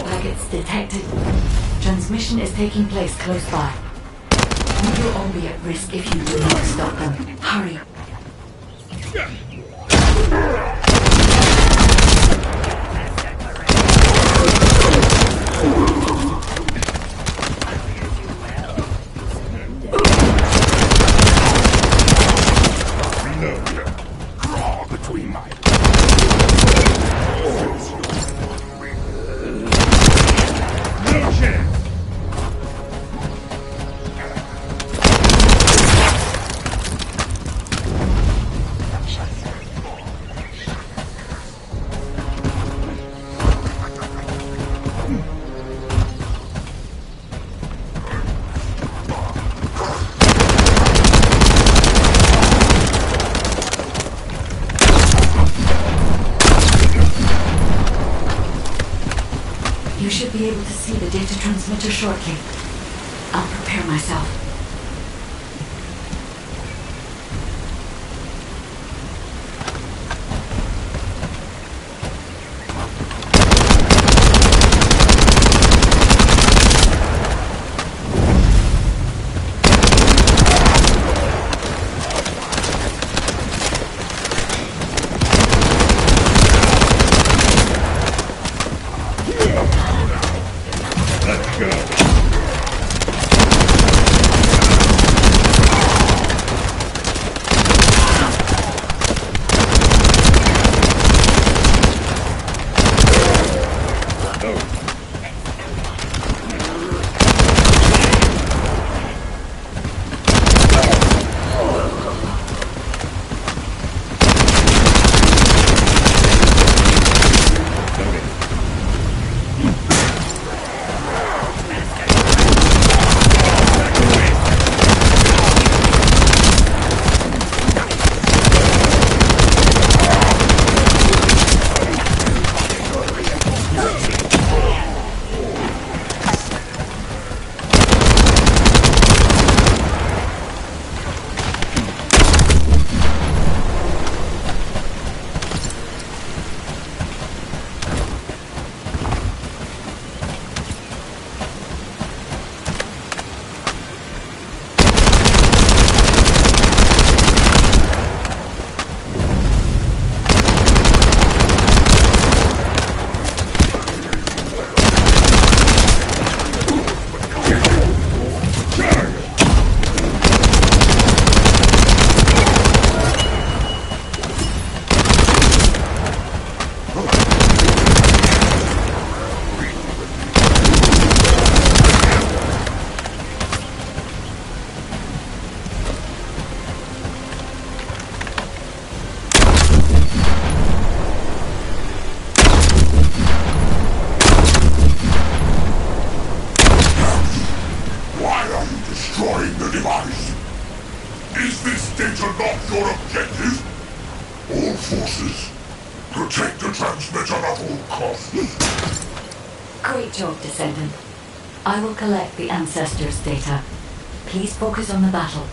packets detected. Transmission is taking place close by. You will all be at risk if you do not stop them. Hurry. You should be able to see the data transmitter shortly. I'll prepare myself. Let's go. Destroying the device. Is this data not your objective? All forces, protect the transmitter at all costs. Great job, Descendant. I will collect the Ancestors' data. Please focus on the battle.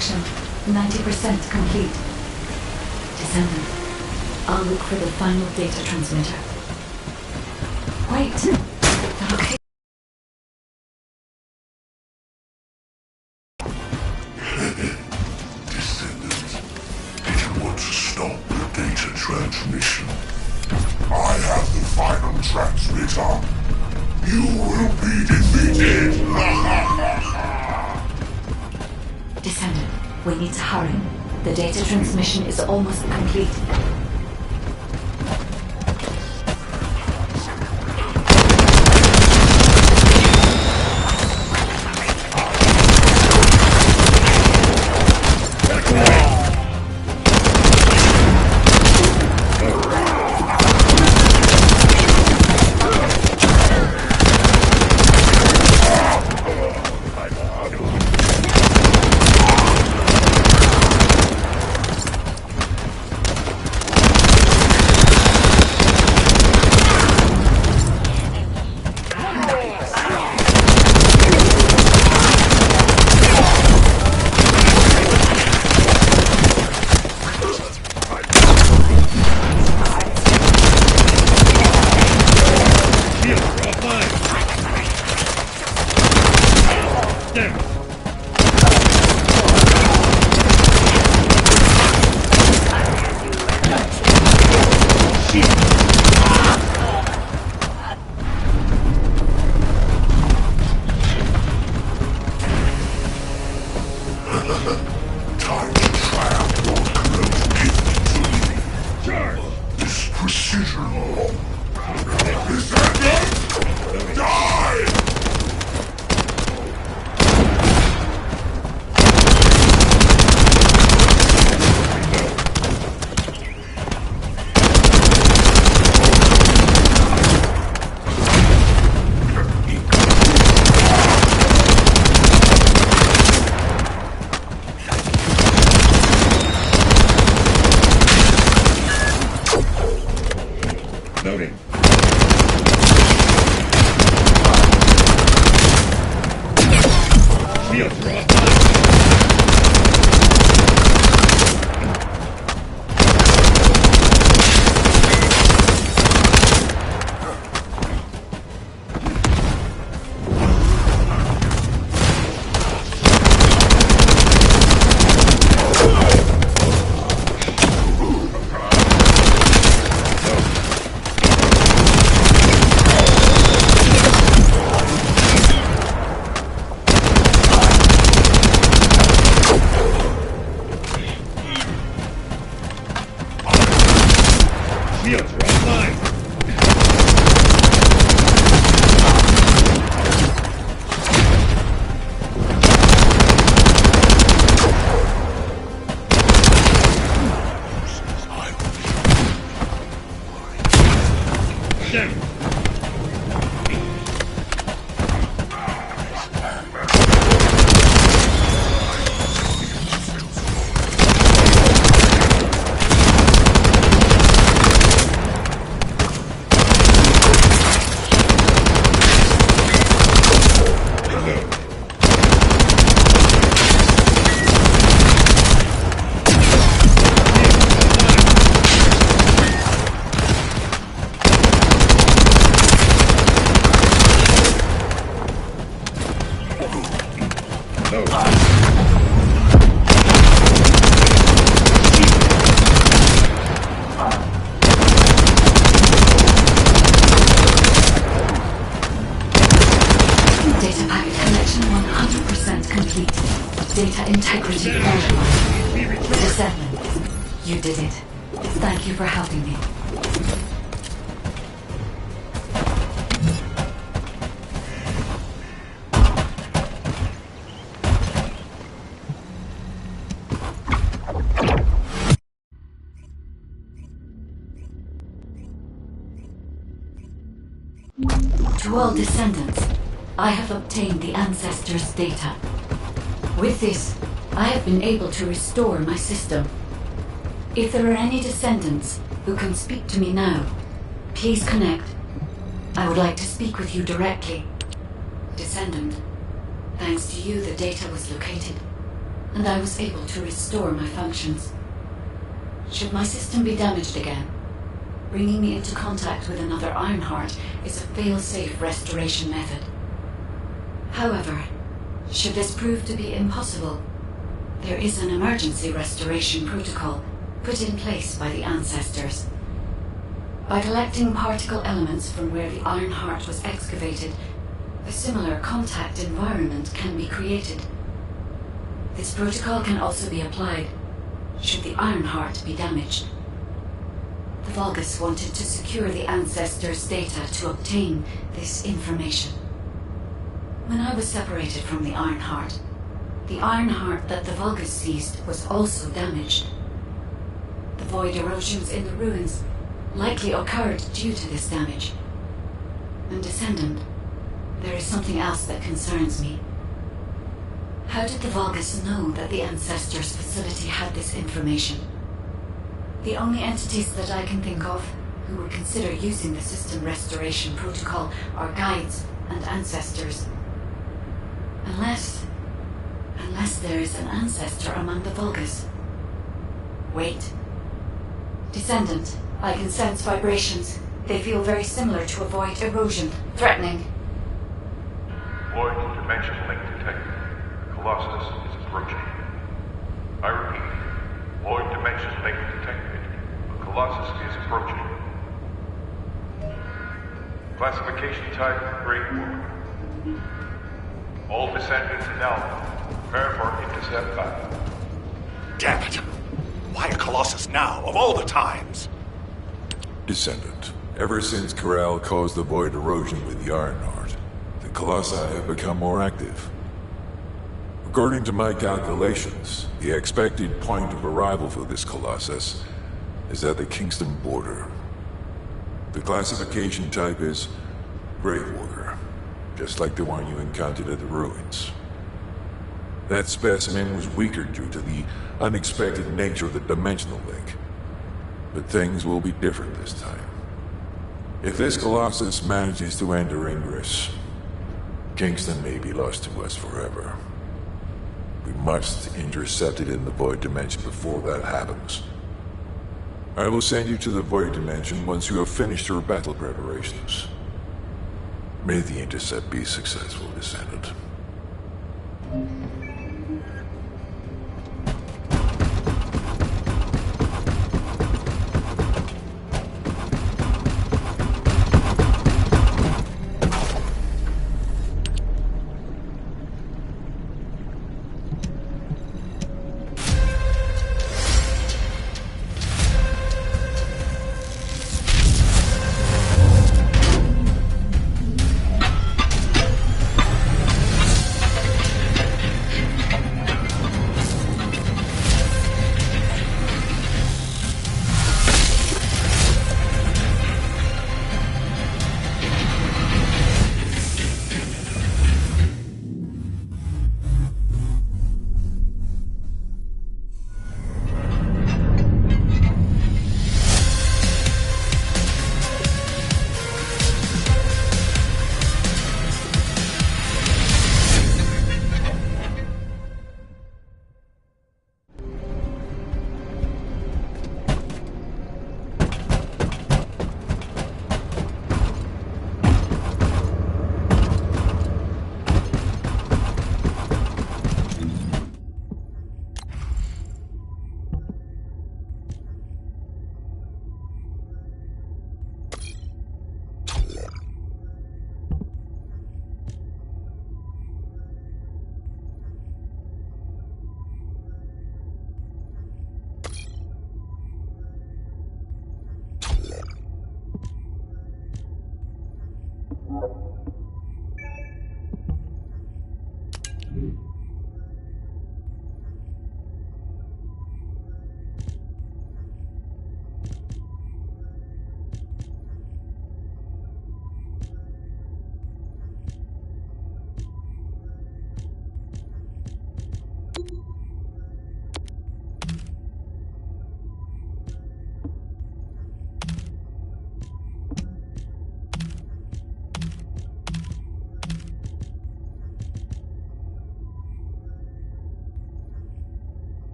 connection 90% complete. Descendant, I'll look for the final data transmitter. Wait, the location. Descendant, did you want to stop the data transmission? I have the final transmitter. You will be defeated! Descendant, we need to hurry. The data transmission is almost complete. Time to try out your close gift to me. Charge! This precision. Descendant! Die! Loading. Shields are offline. Shields are offline. Damn. Data packet connection 100% complete. Data integrity verified. Descendant, you did it. Thank you for helping me. To all descendants, I have obtained the ancestors' data. With this, I have been able to restore my system. If there are any descendants who can speak to me now, please connect. I would like to speak with you directly. Descendant, thanks to you the data was located. and I was able to restore my functions. Should my system be damaged again, bringing me into contact with another Ironheart is a fail-safe restoration method. However, should this prove to be impossible, there is an emergency restoration protocol put in place by the ancestors. By collecting particle elements from where the Ironheart was excavated, a similar contact environment can be created. This protocol can also be applied should the Ironheart be damaged. The Vulgus wanted to secure the ancestors' data to obtain this information. When I was separated from the Ironheart that the Vulgus seized was also damaged. The void erosions in the ruins likely occurred due to this damage. And Descendant, there is something else that concerns me. How did the Vulgus know that the Ancestors' facility had this information? The only entities that I can think of who would consider using the system restoration protocol are guides and ancestors. Unless there is an ancestor among the Vulgus. Wait. Descendant, I can sense vibrations. They feel very similar to a void erosion, threatening. Void dimension link detected. Colossus is approaching. I repeat, void dimension link detected. The Colossus is approaching. Classification type, Great War. All descendants in Alpha. Prepare for intercept battle. Damn it! Why a Colossus now, of all the times? Descendant, ever since Corral caused the void erosion with the Ironheart, the Colossi have become more active. According to my calculations, the expected point of arrival for this Colossus is at the Kingston border. The classification type is Gravewater, just like the one you encountered at the ruins. That specimen was weaker due to the unexpected nature of the dimensional link. But things will be different this time. If this Colossus manages to enter Ingress, Kingston may be lost to us forever. We must intercept it in the Void Dimension before that happens. I will send you to the Void Dimension once you have finished your battle preparations. May the intercept be successful, Descendant.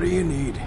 do you need?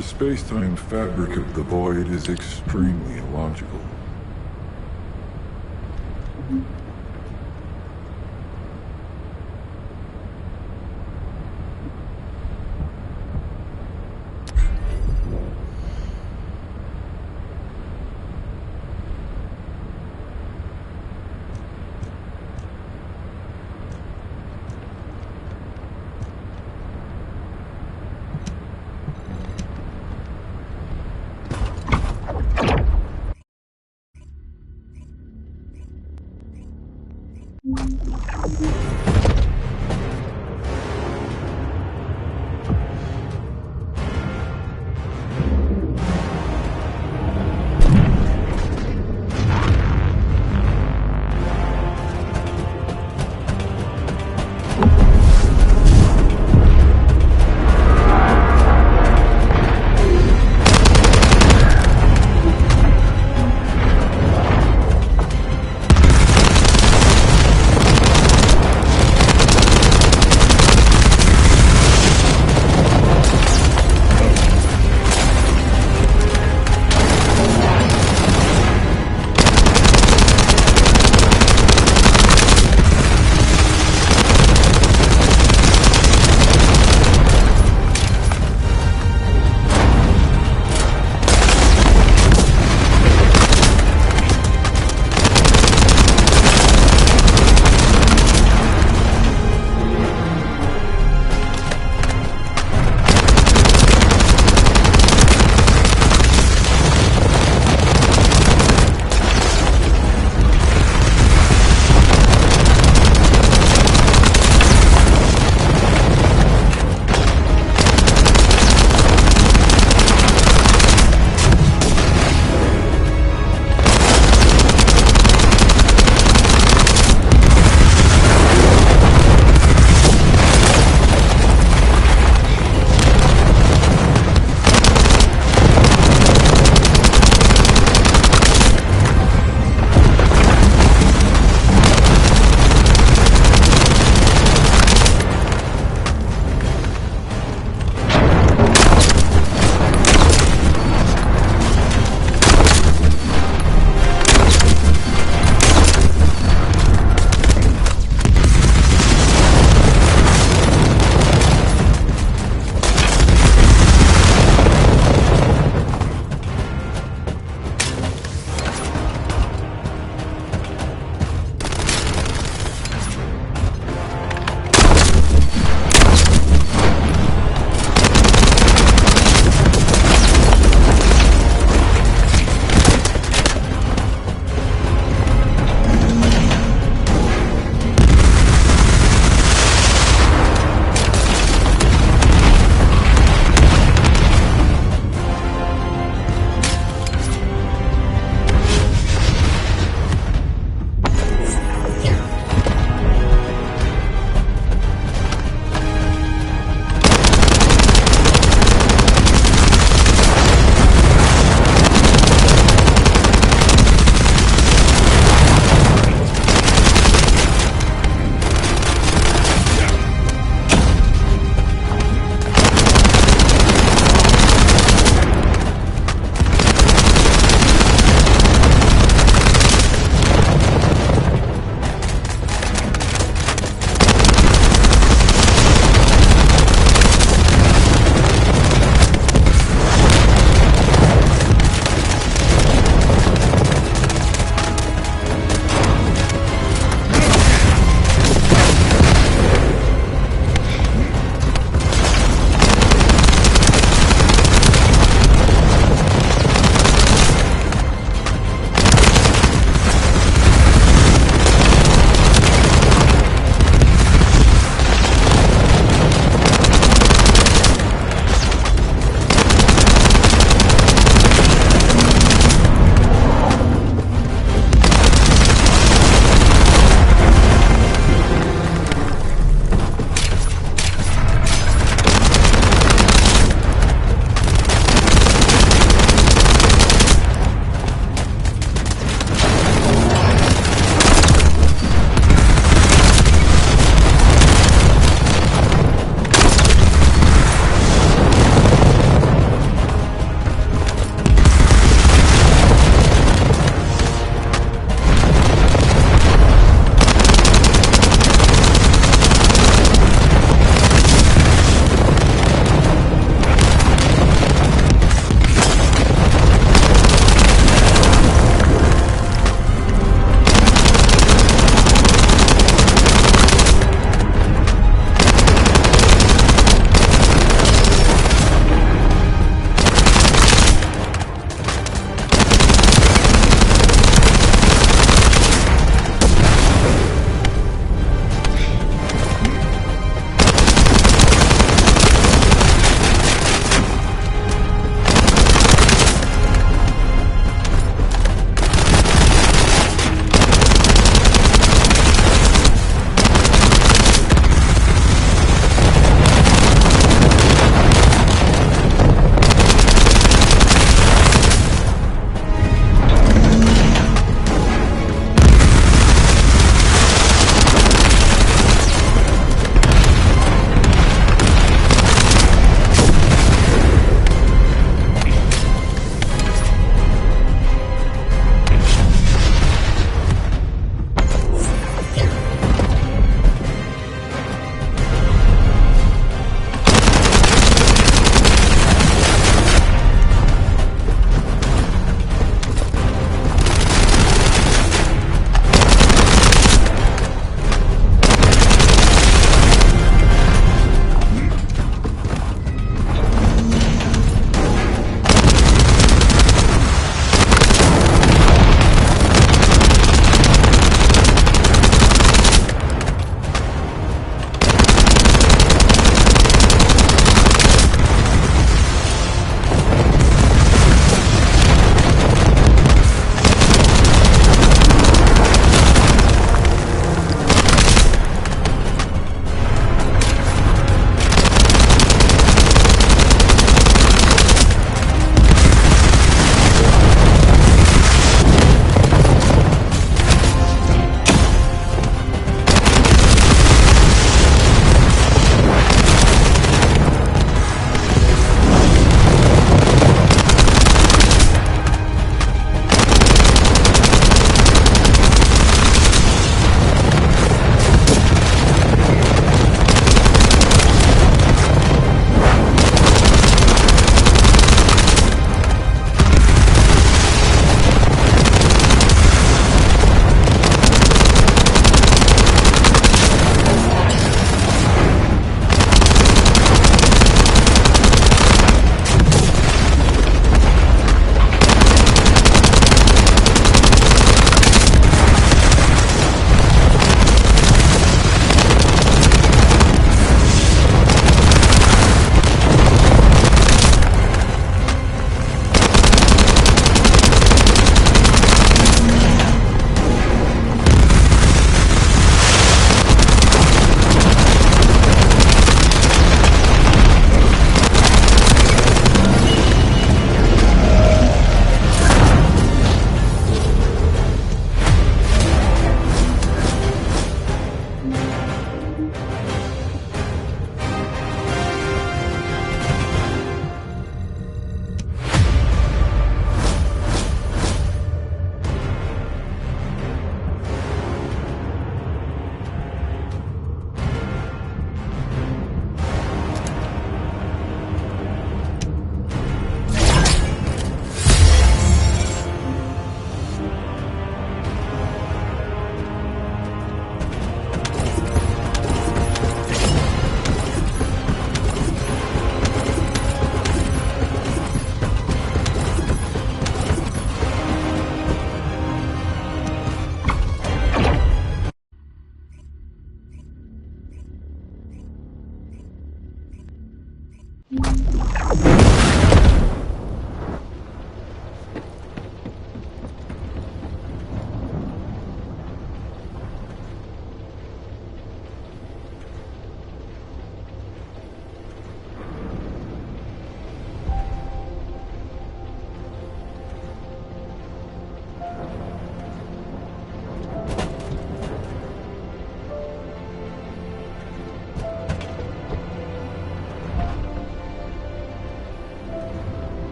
The space-time fabric of the void is extremely illogical.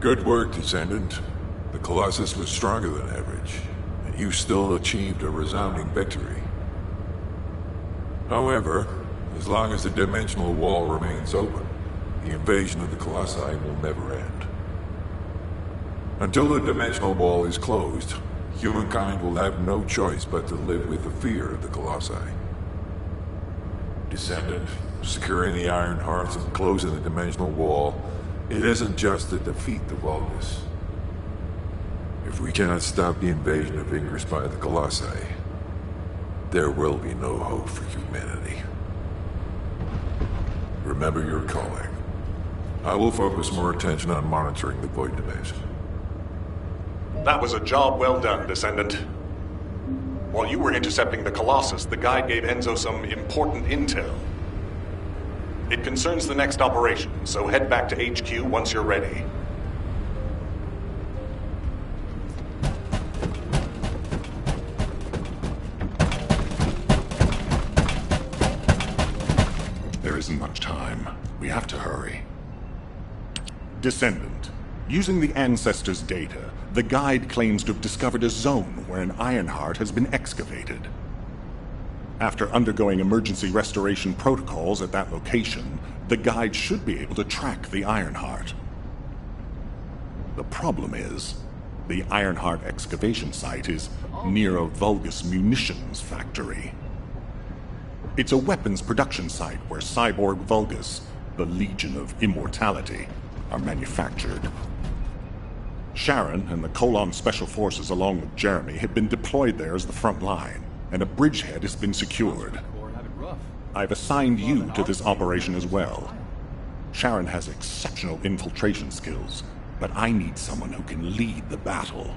Good work, Descendant. The Colossus was stronger than average, and you still achieved a resounding victory. However, as long as the dimensional wall remains open, the invasion of the Colossi will never end. Until the dimensional wall is closed, humankind will have no choice but to live with the fear of the Colossi. Descendant, securing the Iron Hearts and closing the dimensional wall, it isn't just to defeat the Vulgus. If we cannot stop the invasion of Ingress by the Colossi, there will be no hope for humanity. Remember your calling. I will focus more attention on monitoring the Void Dimension. That was a job well done, Descendant. While you were intercepting the Colossus, the guide gave Enzo some important intel. It concerns the next operation, so head back to HQ once you're ready. There isn't much time. We have to hurry. Descendant. Using the Ancestors' data, the guide claims to have discovered a zone where an Ironheart has been excavated. After undergoing emergency restoration protocols at that location, the guide should be able to track the Ironheart. The problem is, the Ironheart excavation site is near a Vulgus munitions factory. It's a weapons production site where cyborg Vulgus, the Legion of Immortality, are manufactured. Sharon and the Colon Special Forces, along with Jeremy, have been deployed there as the front line, and a bridgehead has been secured. I've assigned you to this operation as well. Sharon has exceptional infiltration skills, but I need someone who can lead the battle.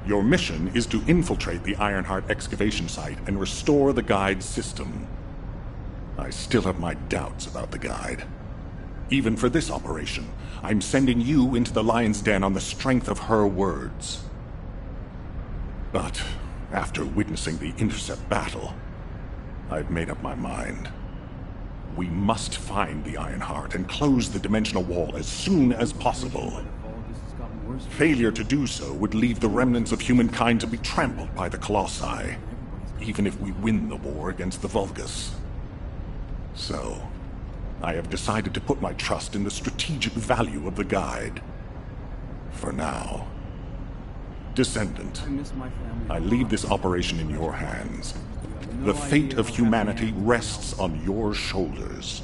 Your mission is to infiltrate the Ironheart excavation site and restore the guide's system. I still have my doubts about the guide. Even for this operation, I'm sending you into the Lion's Den on the strength of her words. But after witnessing the intercept battle, I've made up my mind. We must find the Ironheart and close the dimensional wall as soon as possible. Failure to do so would leave the remnants of humankind to be trampled by the Colossi, even if we win the war against the Vulgus. So, I have decided to put my trust in the strategic value of the guide. For now. Descendant, I leave this operation in your hands. The fate of humanity rests on your shoulders.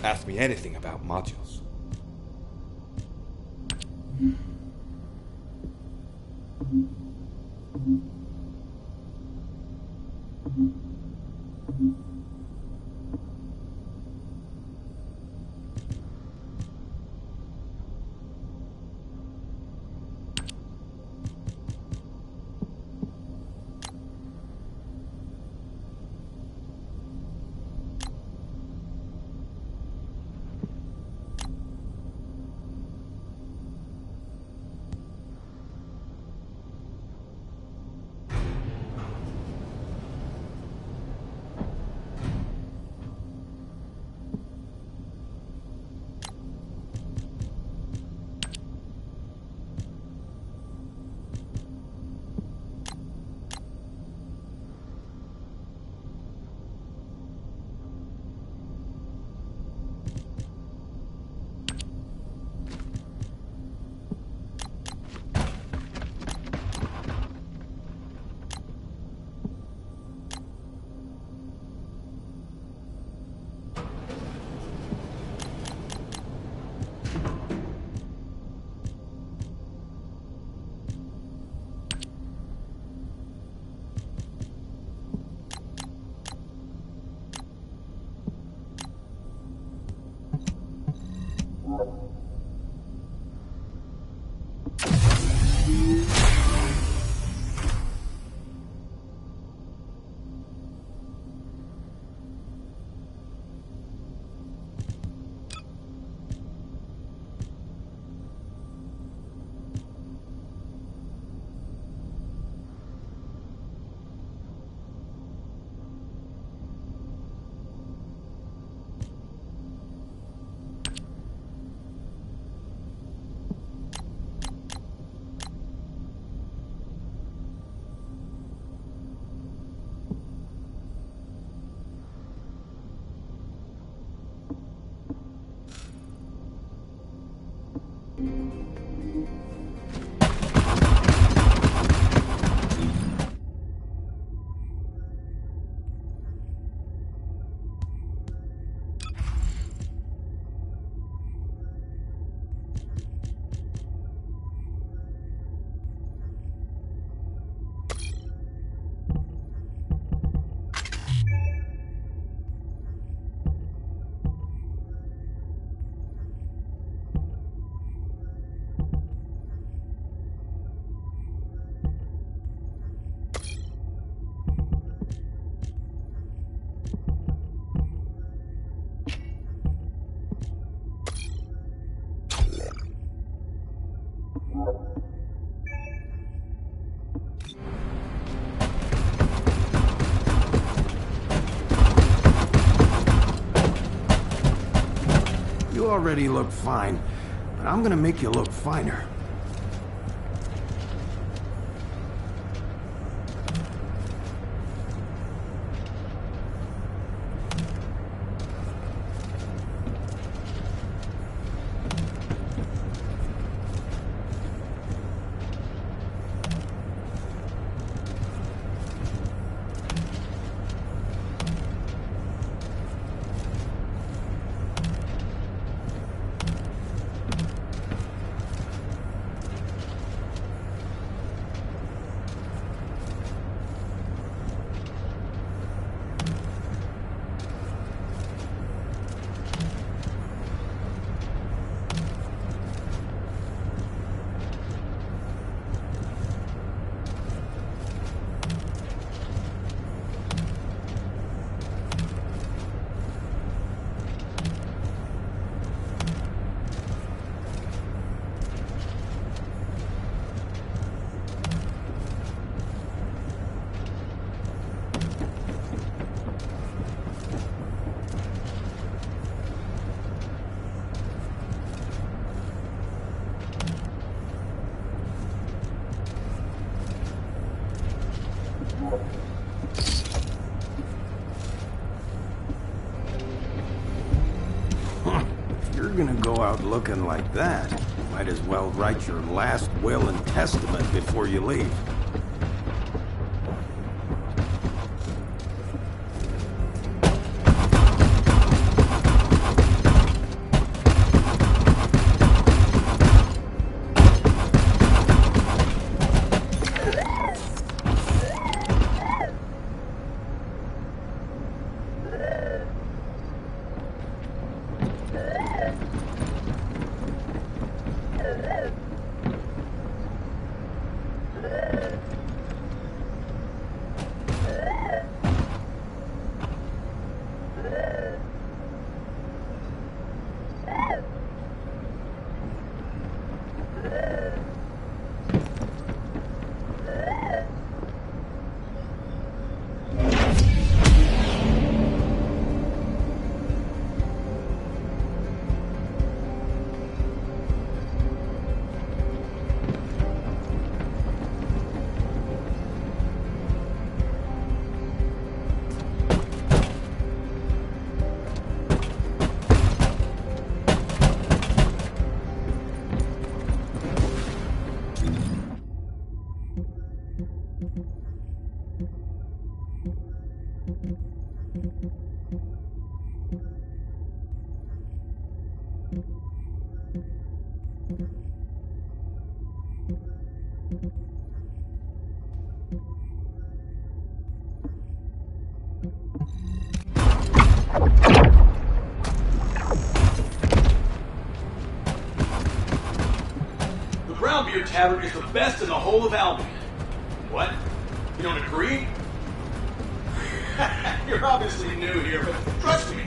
Ask me anything about modules. already look fine, but I'm gonna make you look finer. If you're gonna go out looking like that, might as well write your last will and testament before you leave. The Brown Beer Tavern is the best in the whole of Albion. What? You don't agree? You're obviously new here, but trust me.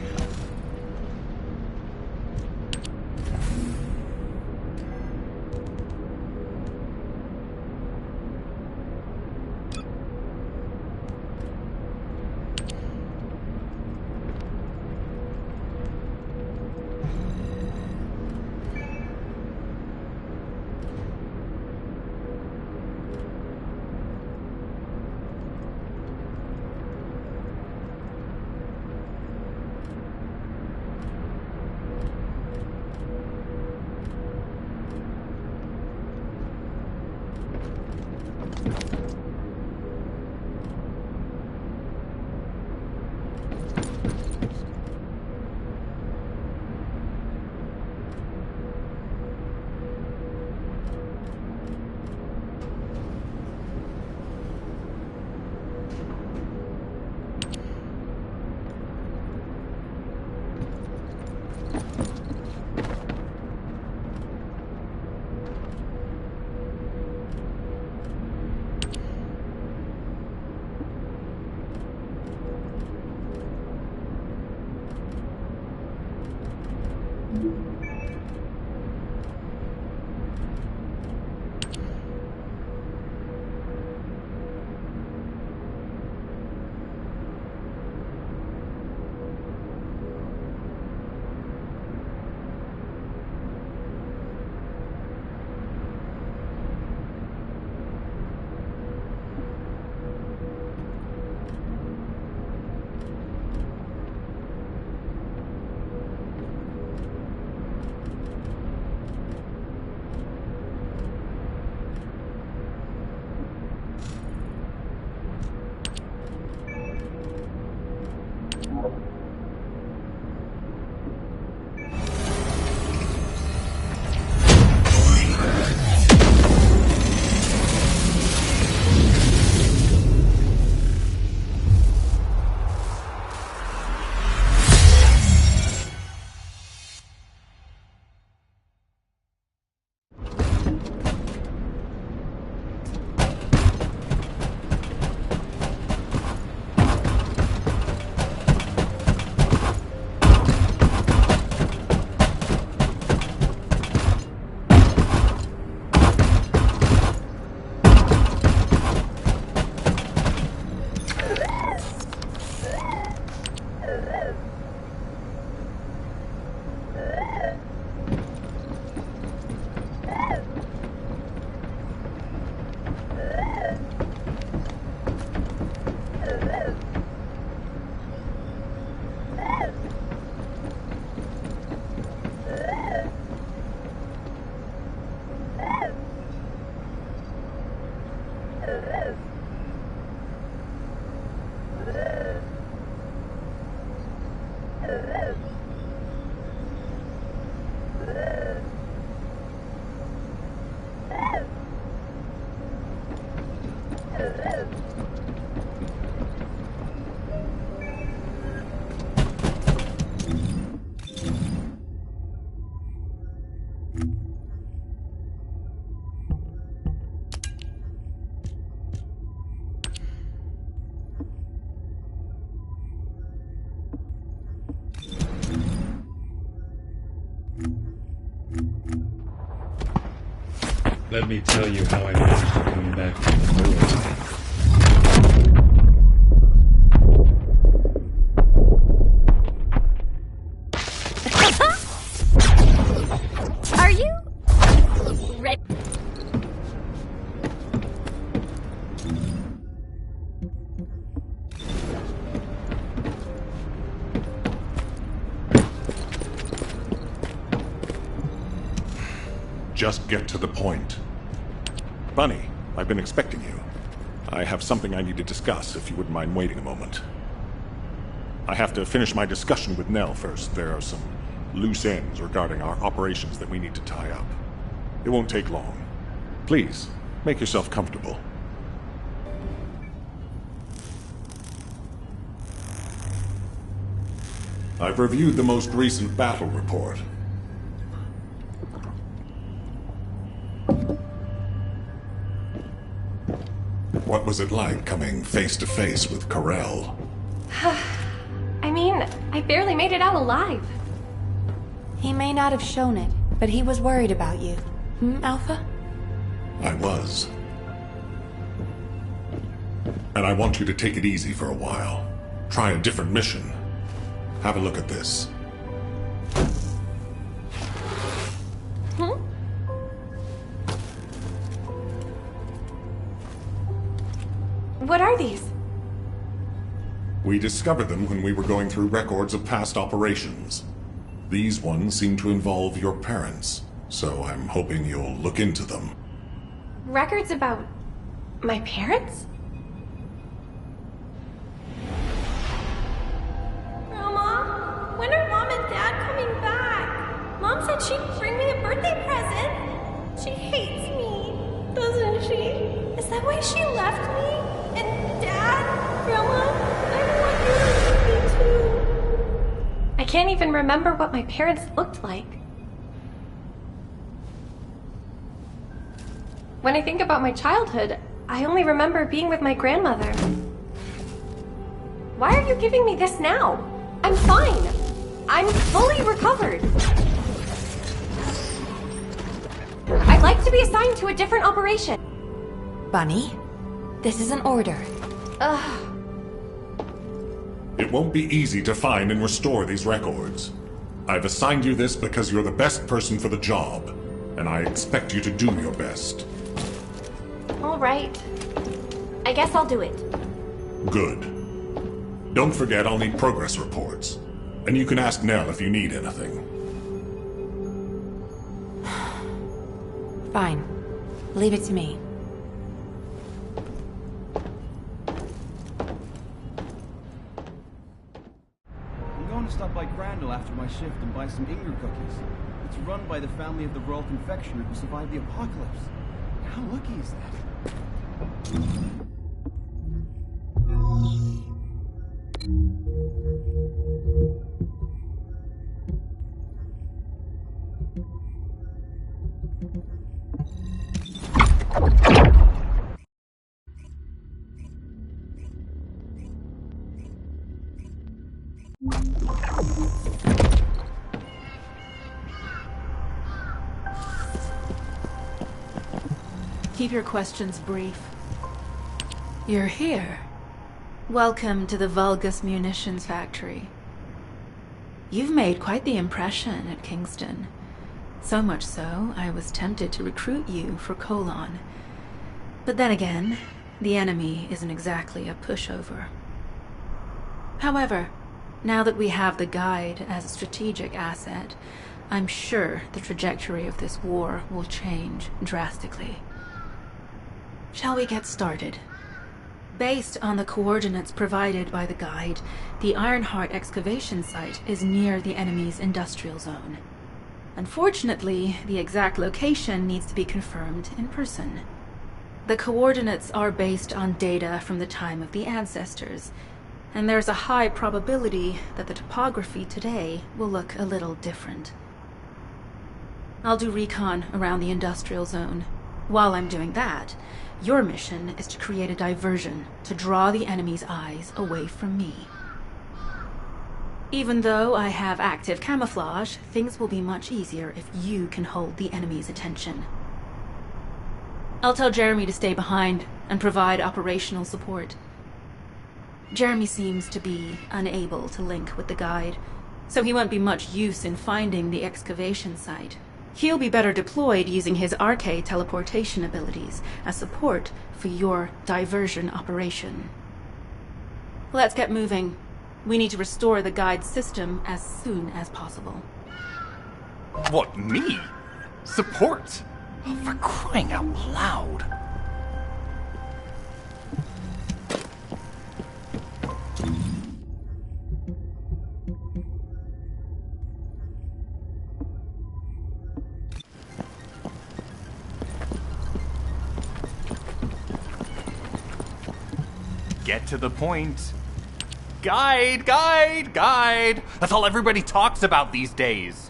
Let me tell you how I managed to come back from the void. Are you ready? Just get to the point. Bunny, I've been expecting you. I have something I need to discuss, if you wouldn't mind waiting a moment. I have to finish my discussion with Nell first. There are some loose ends regarding our operations that we need to tie up. It won't take long. Please, make yourself comfortable. I've reviewed the most recent battle report. What was it like coming face to face with Corel? I mean, I barely made it out alive. He may not have shown it, but he was worried about you. Alpha? I was. And I want you to take it easy for a while. Try a different mission. Have a look at this. What are these? We discovered them when we were going through records of past operations. These ones seem to involve your parents, so I'm hoping you'll look into them. Records about my parents? Grandma, when are Mom and Dad coming back? Mom said she'd bring me a birthday present. She hates me, doesn't she? Is that why she left me? And Dad, Grandma, I want you to leave me too. I can't even remember what my parents looked like. When I think about my childhood, I only remember being with my grandmother. Why are you giving me this now? I'm fine. I'm fully recovered. I'd like to be assigned to a different operation. Bunny, this is an order. Ugh. It won't be easy to find and restore these records. I've assigned you this because you're the best person for the job, and I expect you to do your best. All right. I guess I'll do it. Good. Don't forget I'll need progress reports. And you can ask Nell if you need anything. Fine. Leave it to me. I'm going to stop by Crandall after my shift and buy some Inger cookies. It's run by the family of the Royal Confectioner who survived the apocalypse. How lucky is that? Keep your questions brief. You're here. Welcome to the Vulgus Munitions Factory. You've made quite the impression at Kingston. So much so, I was tempted to recruit you for Colon. But then again, the enemy isn't exactly a pushover. However, now that we have the Guide as a strategic asset, I'm sure the trajectory of this war will change drastically. Shall we get started? Based on the coordinates provided by the Guide, the Ironheart excavation site is near the enemy's industrial zone. Unfortunately, the exact location needs to be confirmed in person. The coordinates are based on data from the time of the ancestors, and there's a high probability that the topography today will look a little different. I'll do recon around the industrial zone. While I'm doing that, your mission is to create a diversion to draw the enemy's eyes away from me. Even though I have active camouflage, things will be much easier if you can hold the enemy's attention. I'll tell Jeremy to stay behind and provide operational support. Jeremy seems to be unable to link with the guide, so he won't be much use in finding the excavation site. He'll be better deployed using his arcade teleportation abilities as support for your diversion operation. Let's get moving. We need to restore the guide system as soon as possible. What, me? Support? Oh, for crying out loud. Get to the point. Guide, guide, guide. That's all everybody talks about these days.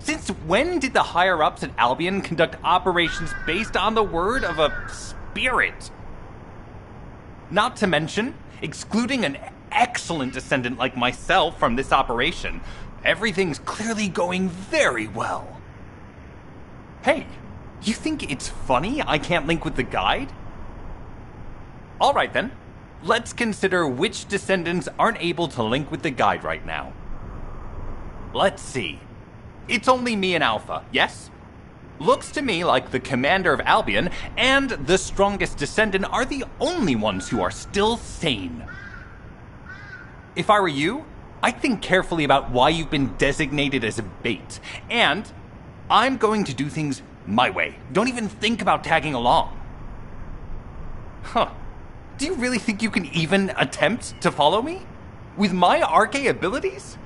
Since when did the higher-ups at Albion conduct operations based on the word of a spirit? Not to mention, excluding an excellent descendant like myself from this operation, everything's clearly going very well. Hey, you think it's funny I can't link with the guide? All right then, let's consider which descendants aren't able to link with the guide right now. Let's see. It's only me and Alpha, yes? Looks to me like the commander of Albion and the strongest descendant are the only ones who are still sane. If I were you, I'd think carefully about why you've been designated as a bait, and I'm going to do things my way. Don't even think about tagging along. Huh. Do you really think you can even attempt to follow me? With my arcade abilities?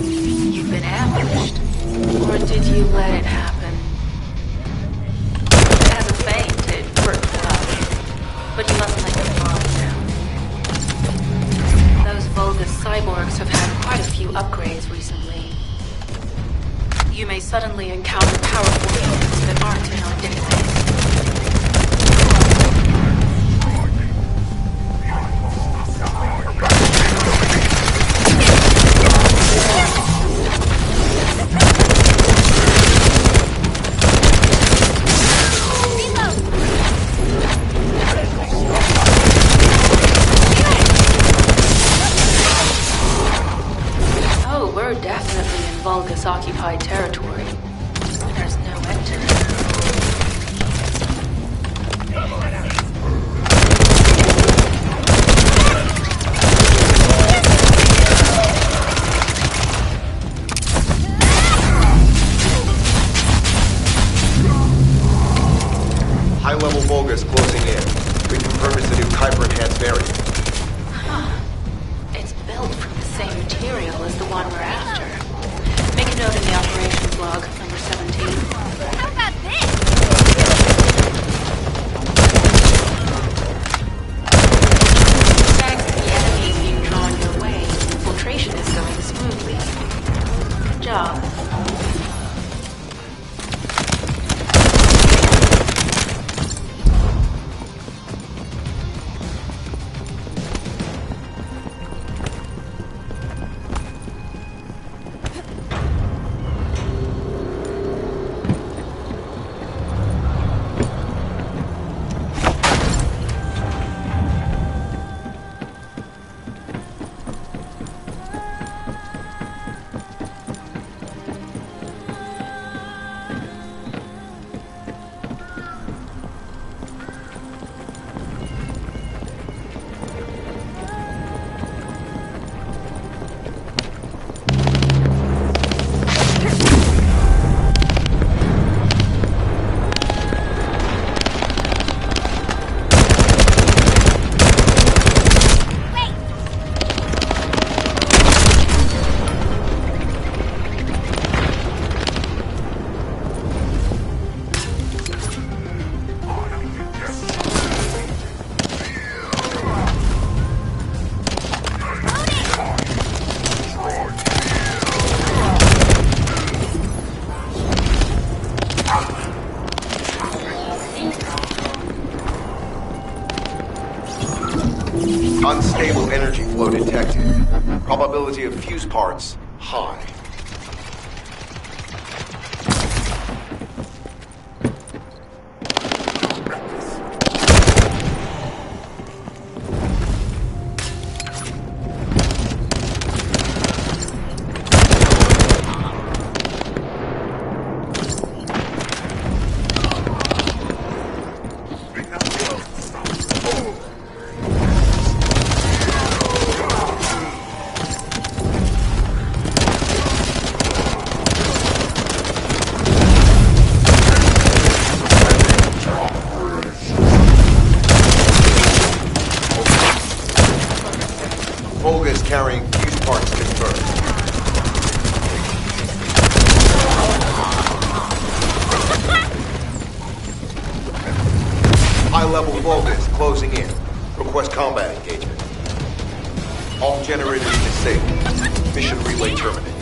You've been ambushed. Or did you let it happen? As a feint, it worked well. But you mustn't let your guard down. Those Vulgus cyborgs have had quite a few upgrades recently. You may suddenly encounter powerful units that aren't in our database. Vulgus-occupied territory. There's no end to it. High-level Vulgus closing in. We confirm it's the new Kuiper-enhanced variant. Huh. It's built from the same material as the one we're after. Make a note in the operations log energy flow detected. Probability of fuse parts, high. Volga is carrying fuse parts confirmed. High-level Volga is closing in. Request combat engagement. All generators disabled. Mission relay terminated.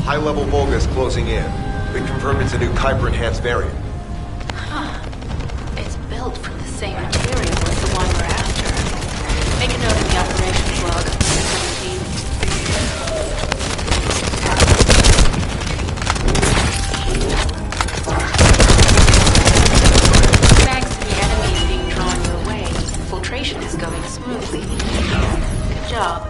High-level Volga is closing in. We confirmed it's a new Kuiper-enhanced variant. Huh. It's built from the same material as the one we're after. Make a note in the operations log. 17. Thanks to the enemy being drawn your way, infiltration is going smoothly. Good job.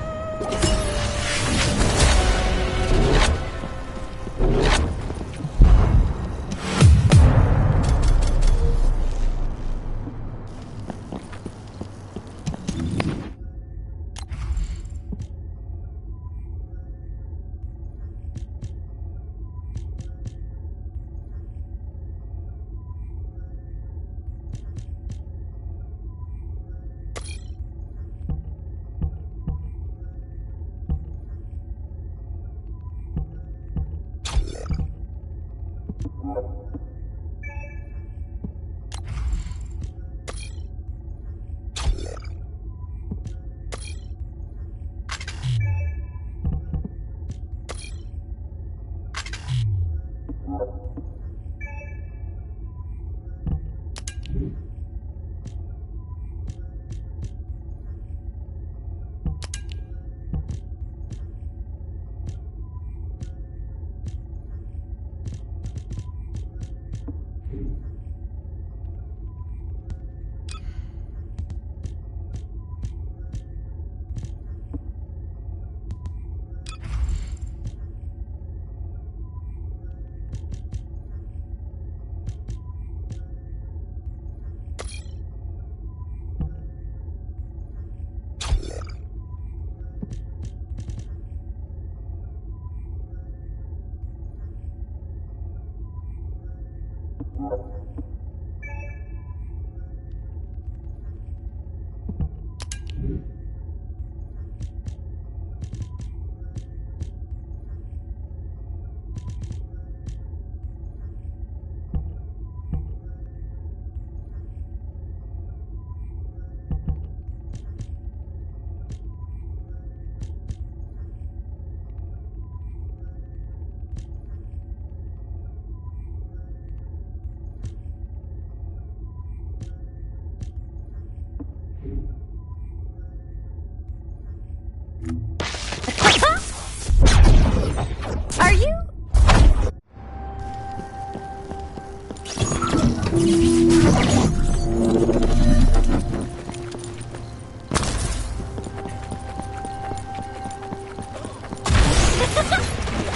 Are you?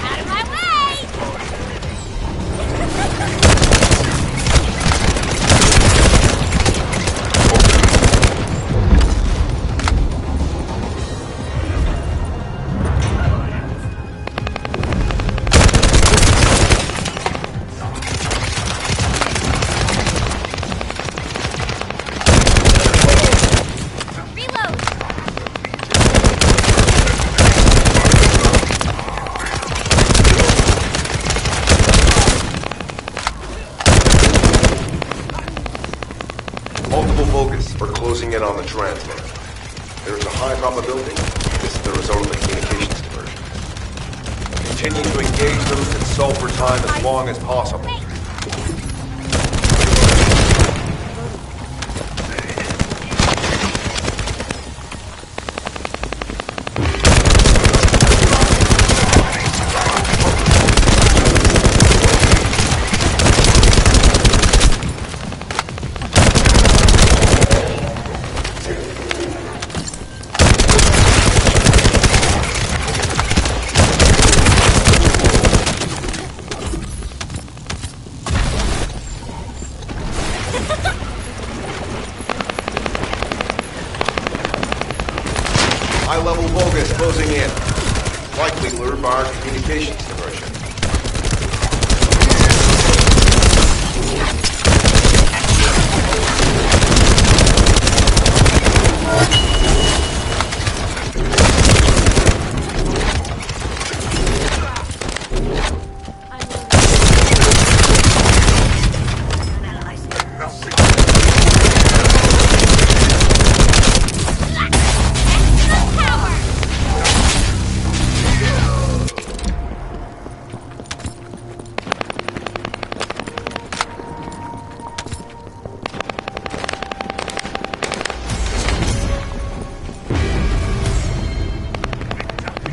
Out of my way! Multiple Vulgus are closing in on the transmitter. There is a high probability this is the result of the communications diversion. Continue to engage those that solve for time as long as possible. High-level Vulgus closing in. Likely lured by our communications diversion.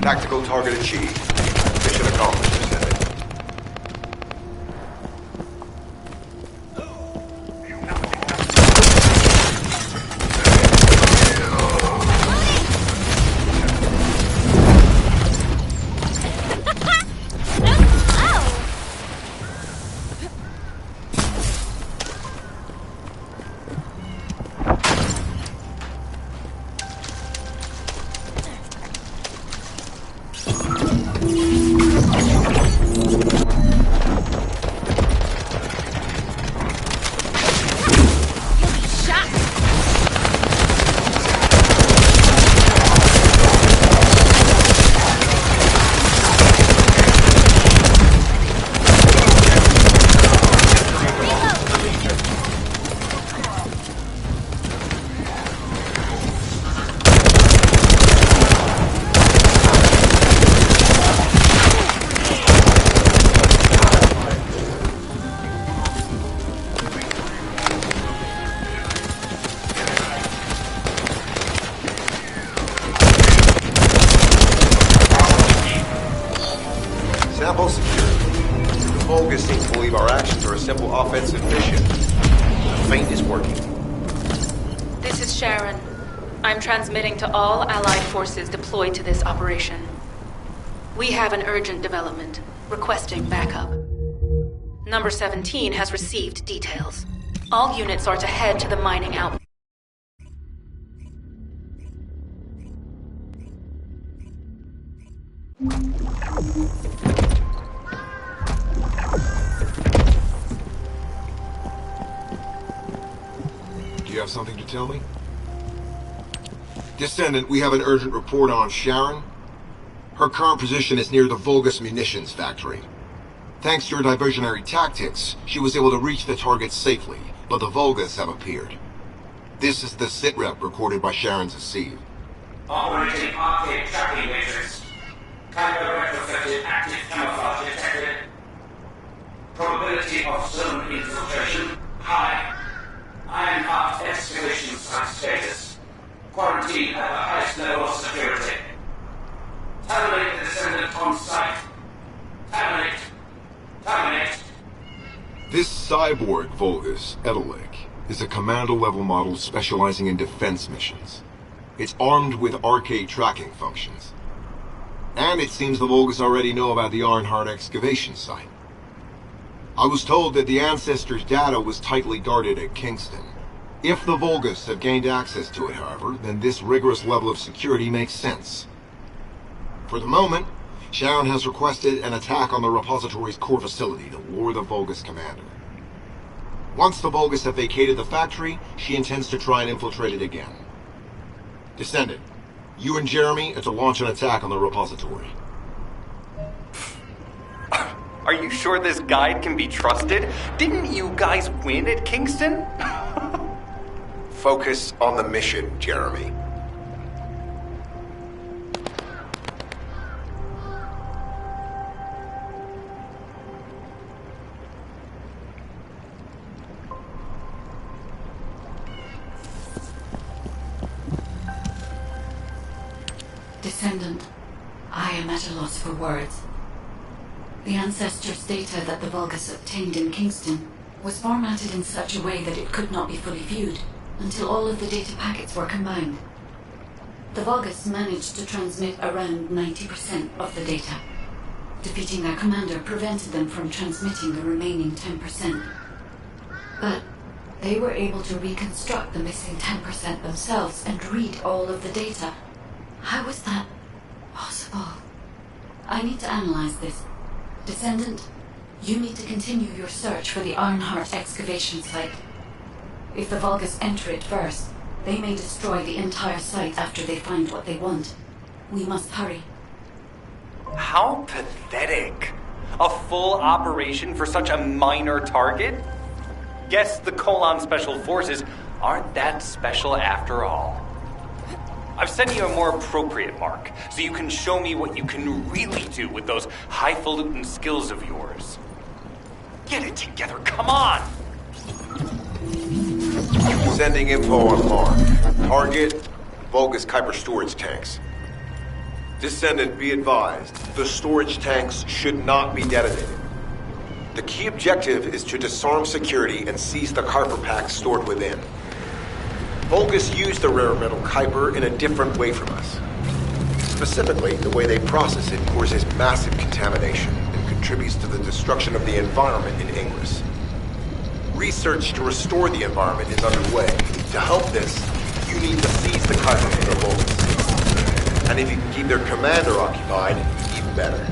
Tactical target achieved. Mission accomplished, Descendant. Sample secured. The Vulgus seem to believe our actions are a simple offensive mission. The feint is working. This is Sharon. I'm transmitting to all Allied forces deployed to this operation. We have an urgent development, requesting backup. Number 17 has received details. All units are to head to the mining outpost. have something to tell me? Descendant, we have an urgent report on Sharon. Her current position is near the Vulgus munitions factory. Thanks to your diversionary tactics, she was able to reach the target safely, but the Vulgus have appeared. This is the sitrep recorded by Sharon's Asive. Operating arcade tracking matrix. Typo retrofitted active camouflage detected. Probability of zone infiltration high. Ironheart excavation site status. Quarantine at the highest level of security. Terminate the Descendant on site. Terminate. Terminate. This cyborg Vulgus, Edelik, is a commando-level model specializing in defense missions. It's armed with arcade tracking functions. And it seems the Vulgus already know about the Ironheart excavation site. I was told that the Ancestors' data was tightly guarded at Kingston. If the Vulgus have gained access to it, however, then this rigorous level of security makes sense. For the moment, Sharon has requested an attack on the repository's core facility to lure the Vulgus commander. Once the Vulgus have vacated the factory, she intends to try and infiltrate it again. Descendant, you and Jeremy are to launch an attack on the repository. Are you sure this guide can be trusted? Didn't you guys win at Kingston? Focus on the mission, Jeremy. Descendant, I am at a loss for words. The Ancestors' data that the Vulgus obtained in Kingston was formatted in such a way that it could not be fully viewed until all of the data packets were combined. The Vulgus managed to transmit around 90% of the data. Defeating their commander prevented them from transmitting the remaining 10%. But they were able to reconstruct the missing 10% themselves and read all of the data. How was that possible? I need to analyze this. Descendant, you need to continue your search for the Ironheart excavation site. If the Vulgus enter it first, they may destroy the entire site after they find what they want. We must hurry. How pathetic. A full operation for such a minor target? Guess the Colon Special Forces aren't that special after all. I've sent you a more appropriate mark, so you can show me what you can really do with those highfalutin skills of yours. Get it together, come on! Sending info on mark. Target, Vulgus Kuiper storage tanks. Descendant, be advised, the storage tanks should not be detonated. The key objective is to disarm security and seize the Kuiper packs stored within. Vulgus use the rare metal Kuiper in a different way from us. Specifically, the way they process it causes massive contamination and contributes to the destruction of the environment in Ingress. Research to restore the environment is underway. To help this, you need to seize the Kuiper from the Vulgus. And if you can keep their commander occupied, even better.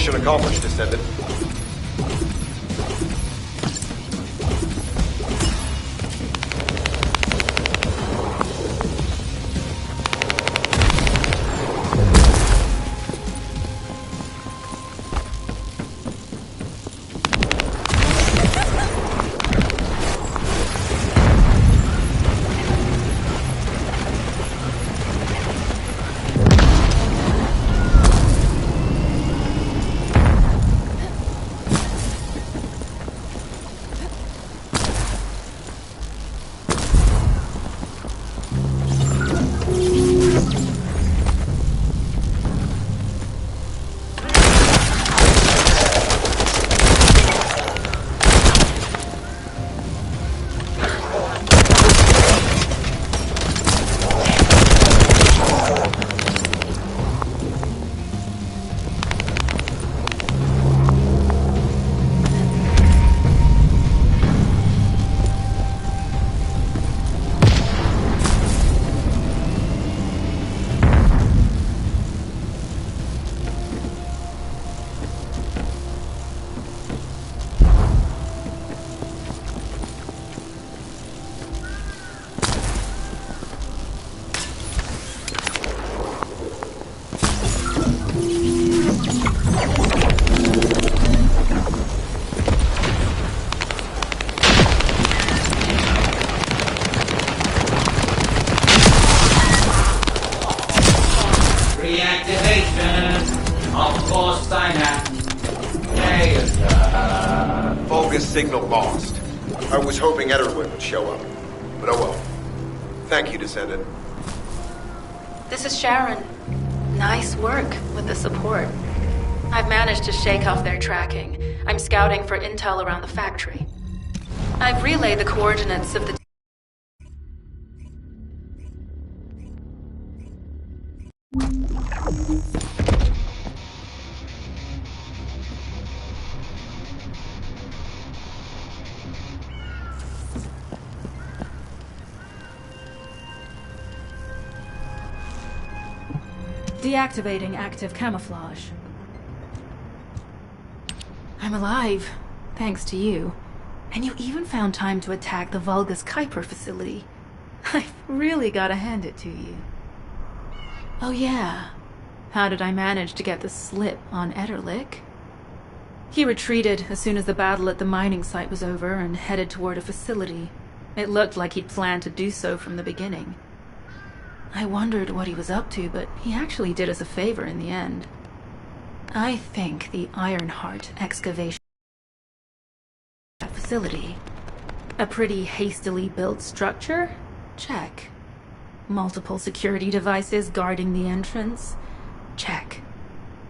Mission accomplished, Descendant. Signal lost. I was hoping Ederlin would show up. But oh well. Thank you, Descendant. This is Sharon. Nice work with the support. I've managed to shake off their tracking. I'm scouting for intel around the factory. I've relayed the coordinates of the... Deactivating active camouflage. I'm alive, thanks to you. And you even found time to attack the Vulgus Kuiper facility. I've really gotta hand it to you. Oh yeah, how did I manage to get the slip on Ederlich? He retreated as soon as the battle at the mining site was over and headed toward a facility. It looked like he'd planned to do so from the beginning. I wondered what he was up to, but he actually did us a favor in the end. I think the Ironheart excavation facility. A pretty hastily built structure? Check. Multiple security devices guarding the entrance? Check.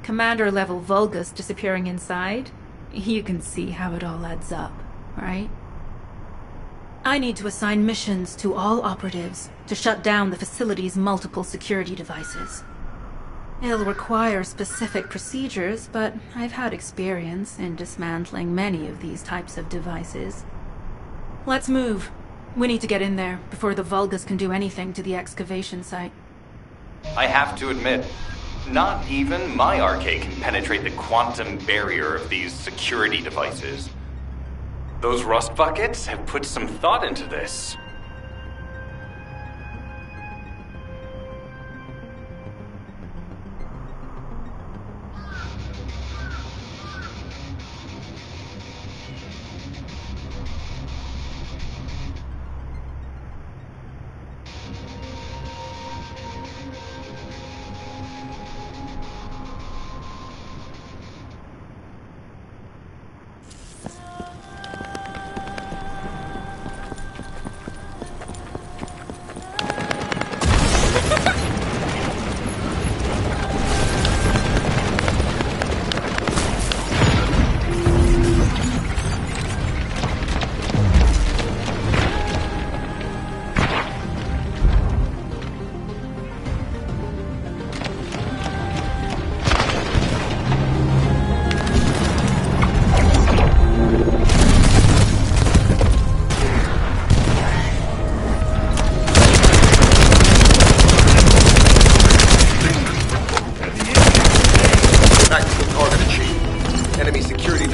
Commander-level Vulgus disappearing inside? You can see how it all adds up, right? I need to assign missions to all operatives to shut down the facility's multiple security devices. It'll require specific procedures, but I've had experience in dismantling many of these types of devices. Let's move. We need to get in there before the Vulgus can do anything to the excavation site. I have to admit, not even my arcade can penetrate the quantum barrier of these security devices. Those rust buckets have put some thought into this.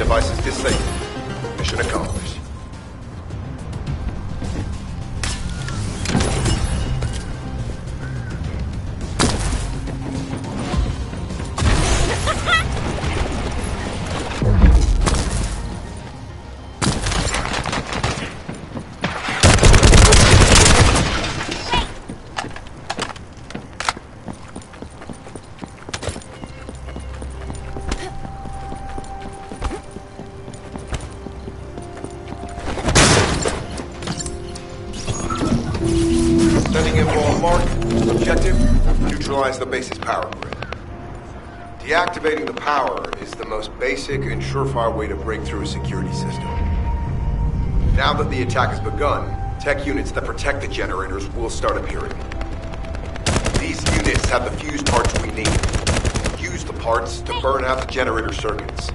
devices disabled. Mission accomplished. Sending info on mark. Objective, neutralize the base's power grid. Deactivating the power is the most basic and surefire way to break through a security system. Now that the attack has begun, tech units that protect the generators will start appearing. These units have the fuse parts we need. Use the parts to burn out the generator circuits.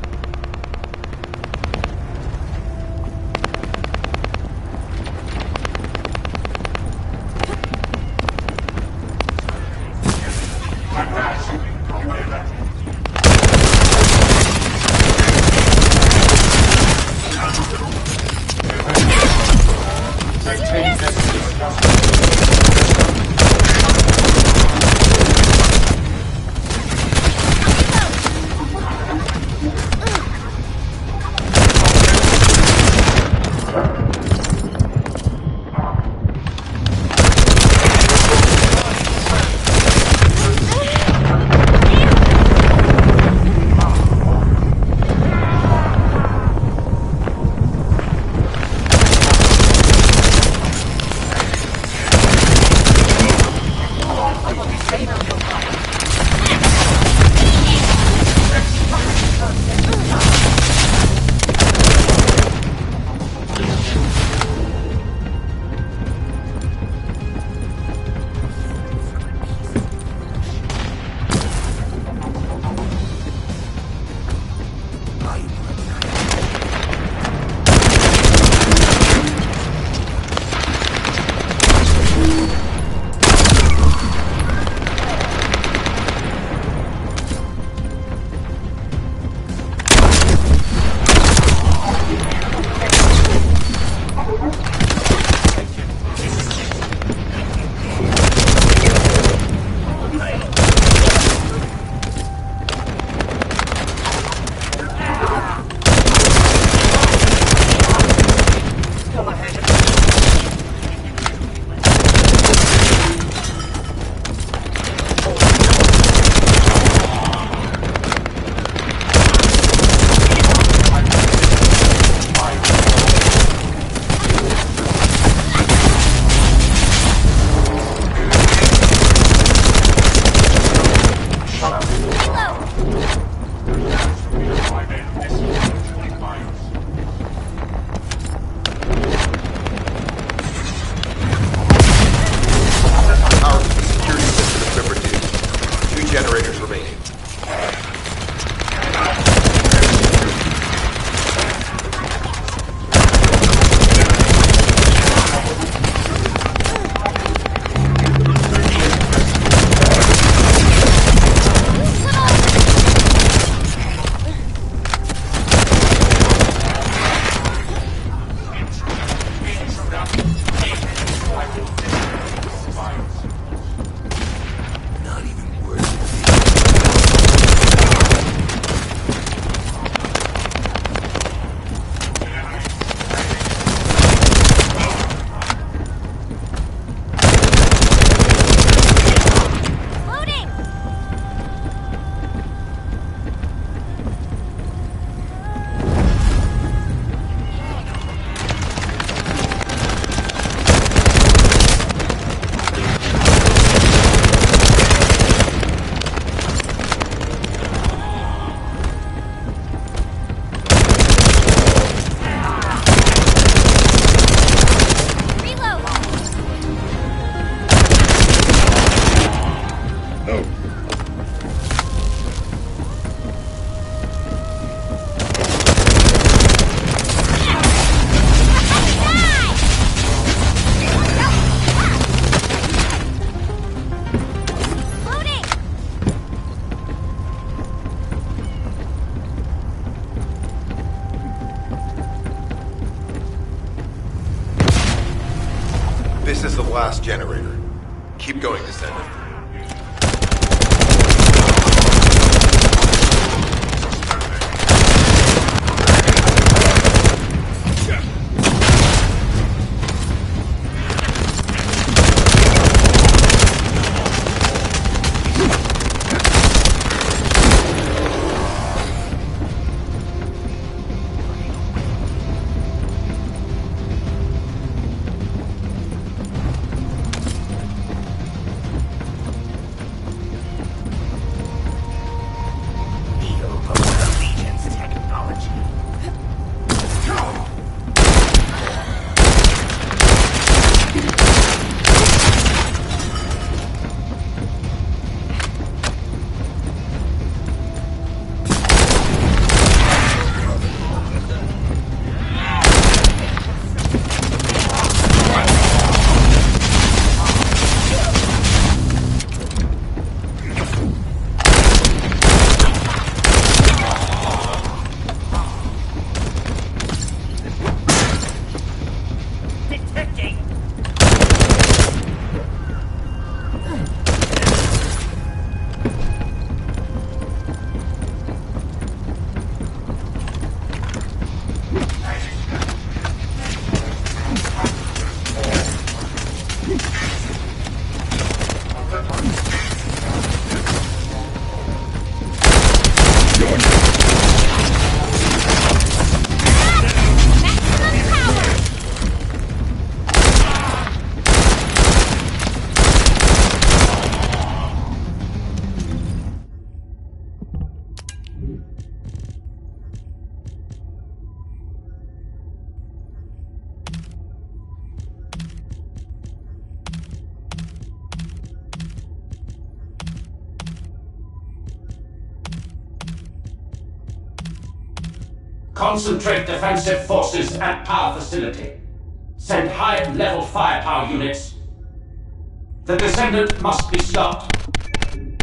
last generator. Keep going, Descendant. Concentrate defensive forces at power facility. Send high-level firepower units. The Descendant must be stopped.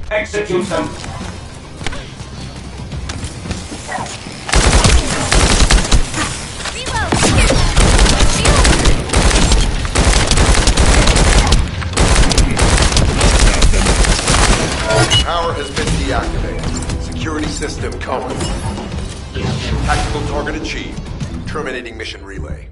Execute them. Power has been deactivated. Security system covered. Tactical target achieved. Terminating mission relay.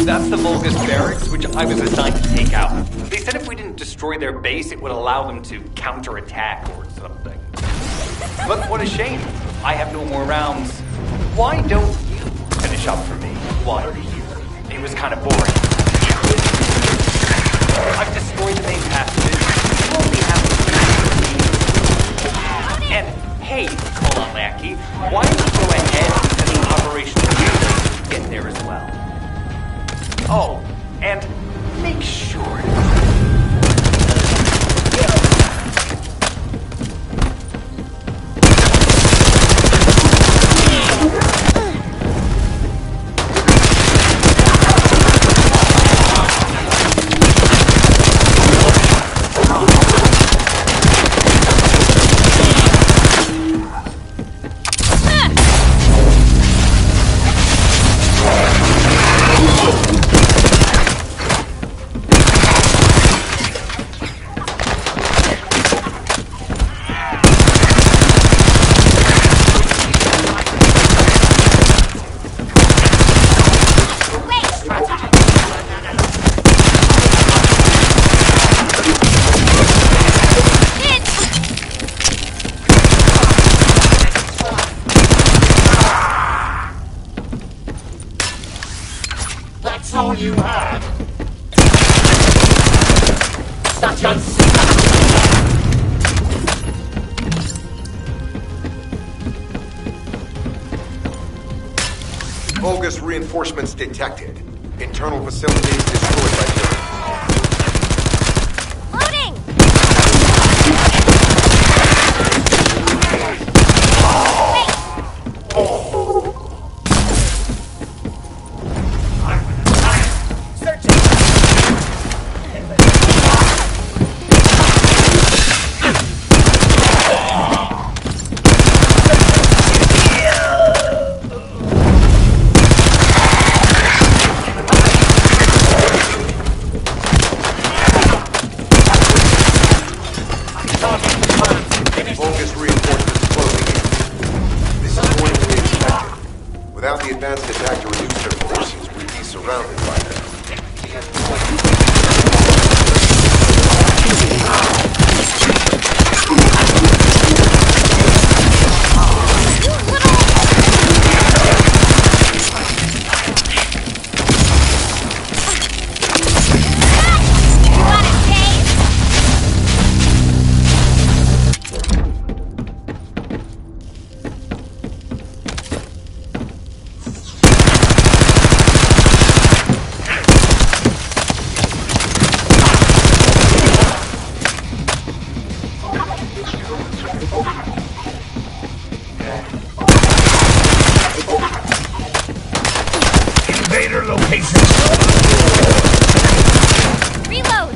That's the Vulgus barracks, which I was assigned to take out. They said if we didn't destroy their base, it would allow them to counterattack or something. But what a shame. I have no more rounds. Why don't you finish up for me while you're here? It was kind of boring. I've destroyed the main passages. You won't be happy to. And hey, Colon Lackey, why don't you go ahead and send the operational units to get there as well? Oh, and make sure. all you have. Such uncertainty. Vulgus reinforcements detected. Internal facilities destroyed by Terran. Loading! Vulgus reinforcements closing in. This is more than we expected. Without the advanced attack to reduce their forces, we'd be surrounded by them. Invader location. Reload.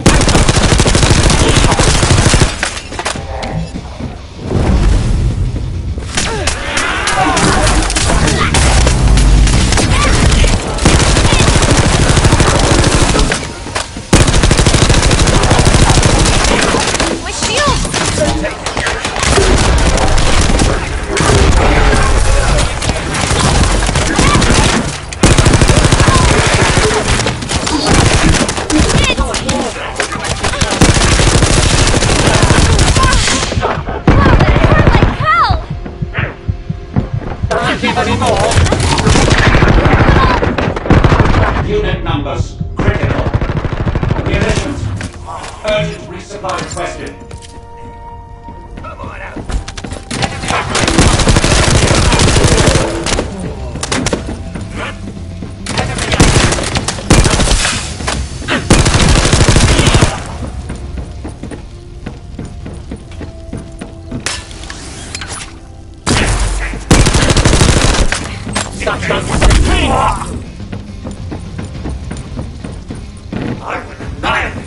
My shield. Unit numbers critical. Munitions. Urgent resupply requested. Come on out. Such uncertainty. I will annihilate.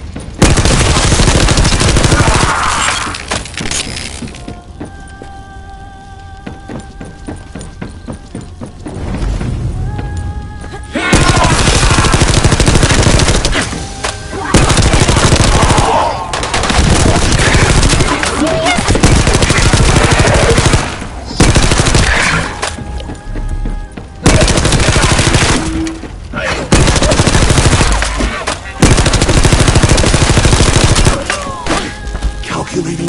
Calculating.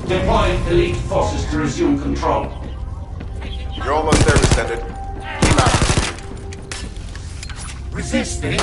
Deploying elite forces to resume control. You're almost there, Descendant. Resisting.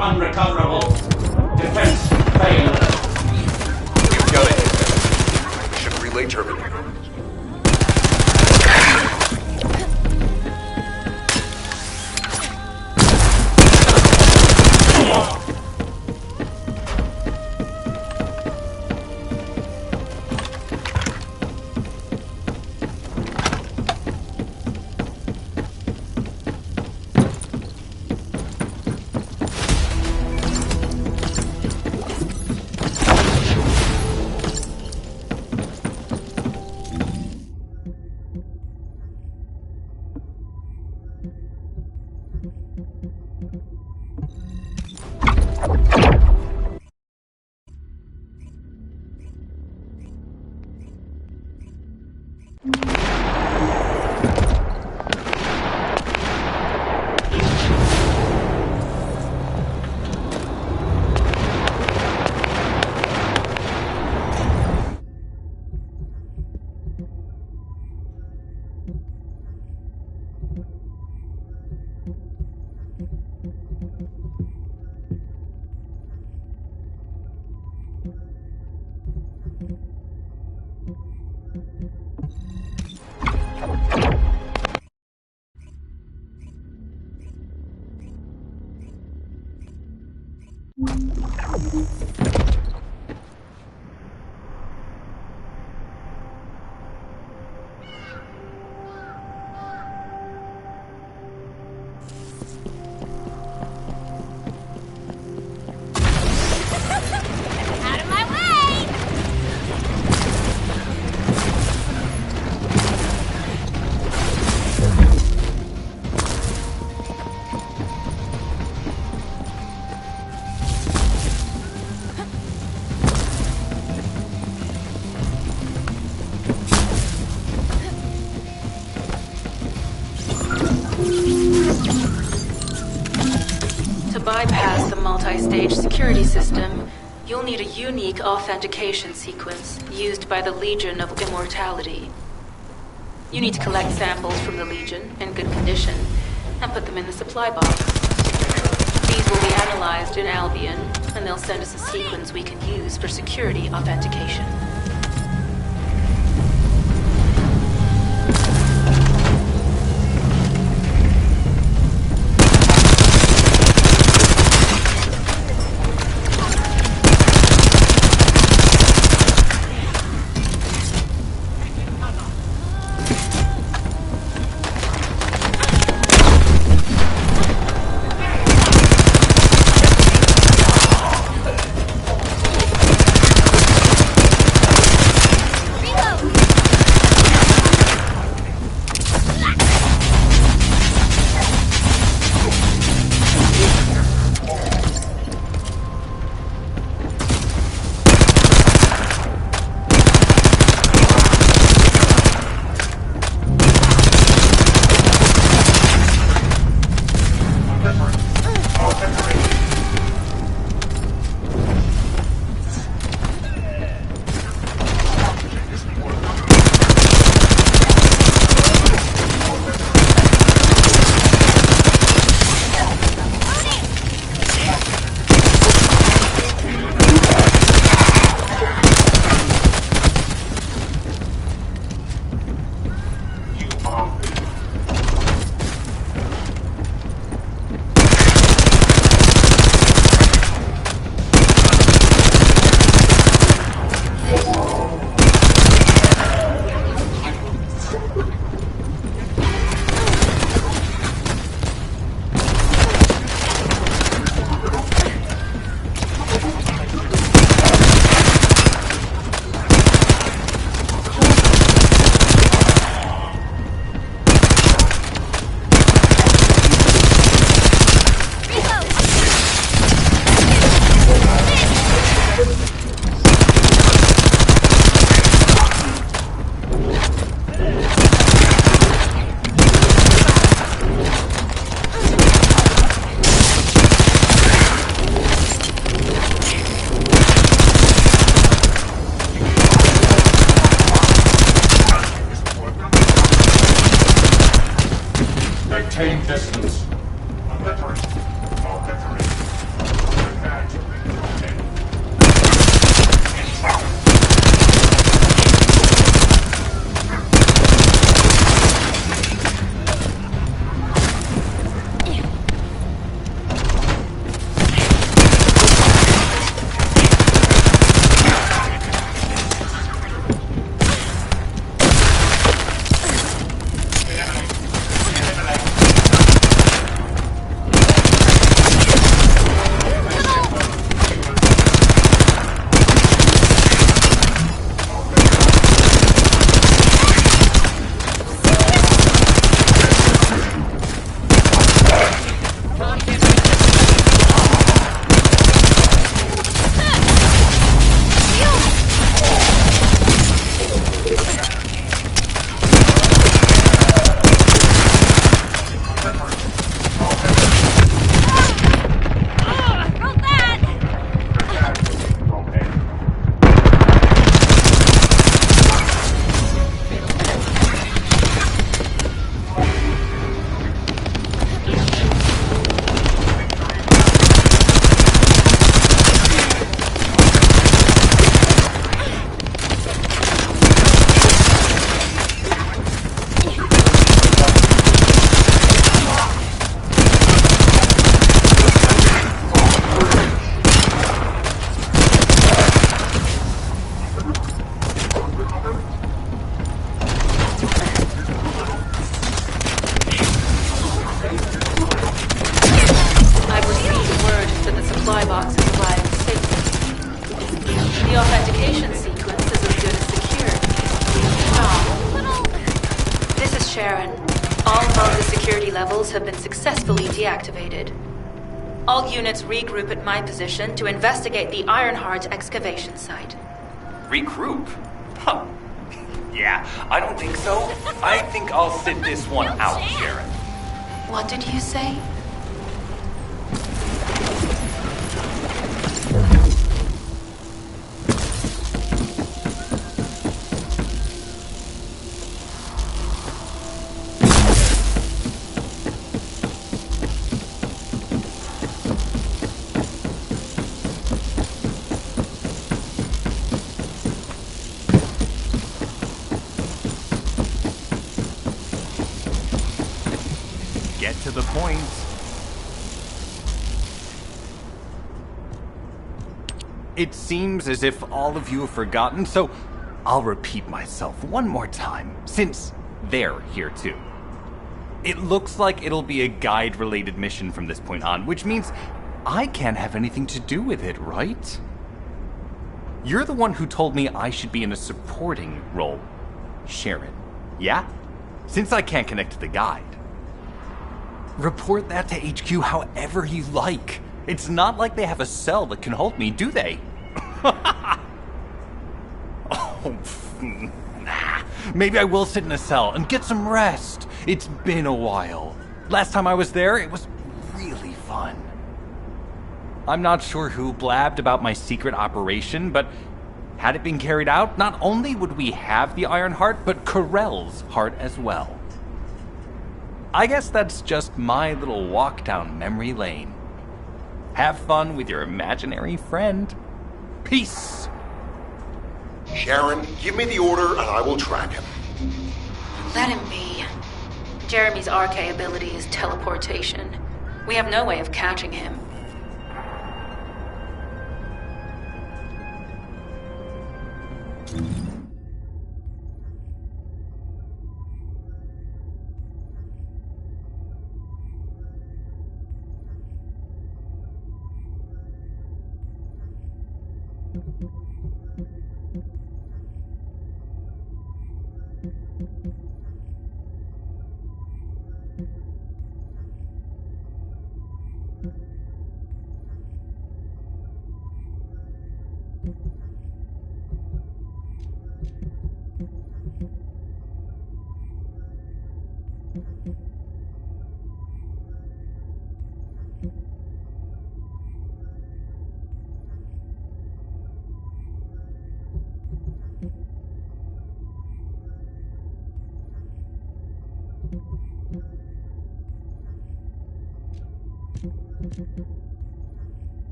Unrecoverable. Defense failed. You've got it. Should relay terminated. To bypass the multi-stage security system, you'll need a unique authentication sequence used by the Legion of Immortality. You need to collect samples from the Legion in good condition and put them in the supply box. These will be analyzed in Albion, and they'll send us a sequence we can use for security authentication. Maintain distance. Have been successfully deactivated. All units regroup at my position to investigate the Ironheart excavation site. Regroup? Huh. Yeah, I don't think so. I think I'll sit this one out, Sharon. What did you say? To the point. It seems as if all of you have forgotten, so I'll repeat myself one more time, since they're here too. It looks like it'll be a guide-related mission from this point on, which means I can't have anything to do with it, right? You're the one who told me I should be in a supporting role, Sharon. Yeah? Since I can't connect to the guide. Report that to HQ however you like. It's not like they have a cell that can hold me, do they? Oh, nah. Maybe I will sit in a cell and get some rest. It's been a while. Last time I was there, it was really fun. I'm not sure who blabbed about my secret operation, but had it been carried out, not only would we have the Iron Heart, but Corell's heart as well. I guess that's just my little walk down memory lane. Have fun with your imaginary friend. Peace! Sharon, give me the order and I will track him. Let him be. Jeremy's RK ability is teleportation. We have no way of catching him.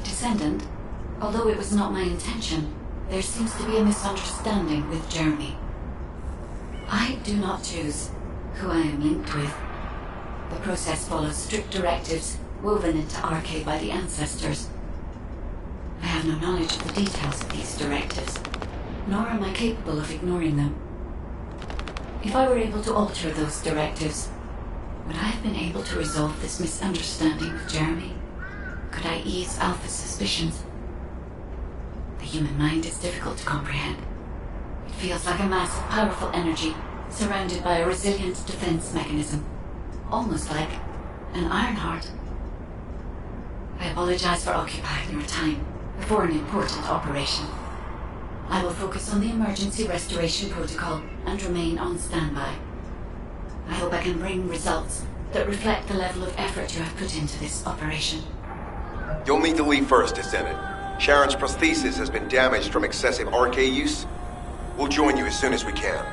Descendant, although it was not my intention, there seems to be a misunderstanding with Jeremy. I do not choose who I am linked with. The process follows strict directives woven into RK by the ancestors. I have no knowledge of the details of these directives, nor am I capable of ignoring them. If I were able to alter those directives, would I have been able to resolve this misunderstanding with Jeremy? Could I ease Alpha's suspicions? The human mind is difficult to comprehend. It feels like a mass of powerful energy surrounded by a resilient defense mechanism, almost like an Iron Heart. I apologize for occupying your time before an important operation. I will focus on the emergency restoration protocol and remain on standby. I hope I can bring results that reflect the level of effort you have put into this operation. You'll need to leave first, Descendant. Sharon's prosthesis has been damaged from excessive RK use. We'll join you as soon as we can.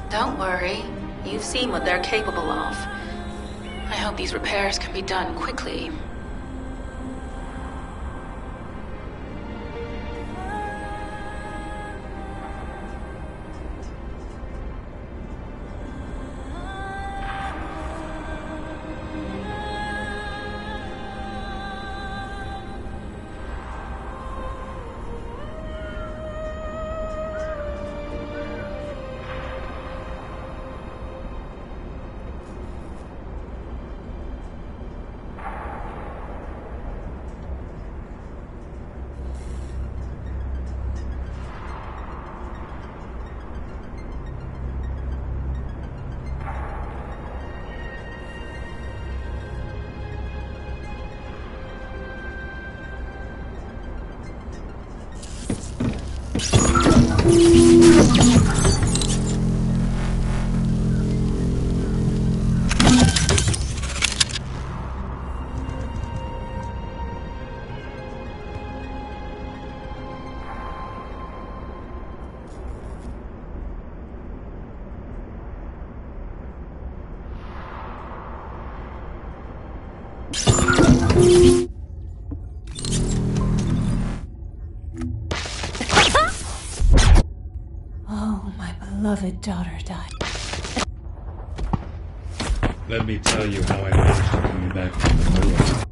Don't worry. You've seen what they're capable of. I hope these repairs can be done quickly. Oh, my beloved daughter died. Let me tell you how I managed to bring you back from the ruins.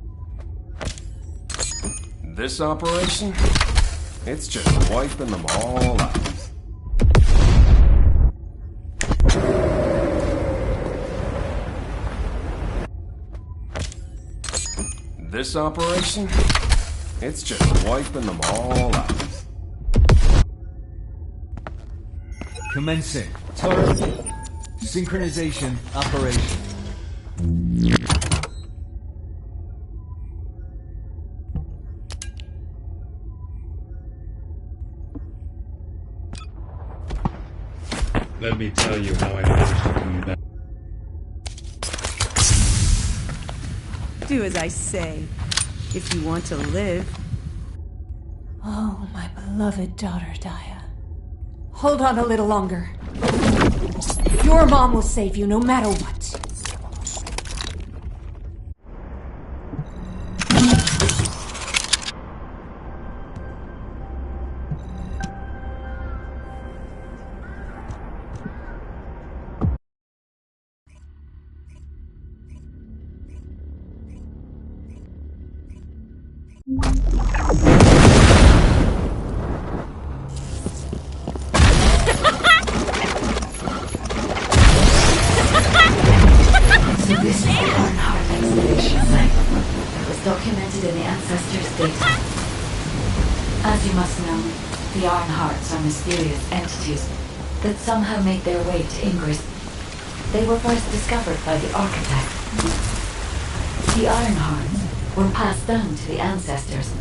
This operation? It's just wiping them all out. This operation? It's just wiping them all out. Commencing. Turret. Synchronization operation. Let me tell you how I managed to come back. Do as I say, if you want to live. Oh, my beloved daughter, Daya. Hold on a little longer. Your mom will save you no matter what. So this is the Ironheart excavation site. It was documented in the Ancestors' data. As you must know, the Ironhearts are mysterious entities that somehow made their way to Ingress. They were first discovered by the Architect. The Ironhearts were passed down to the Ancestors,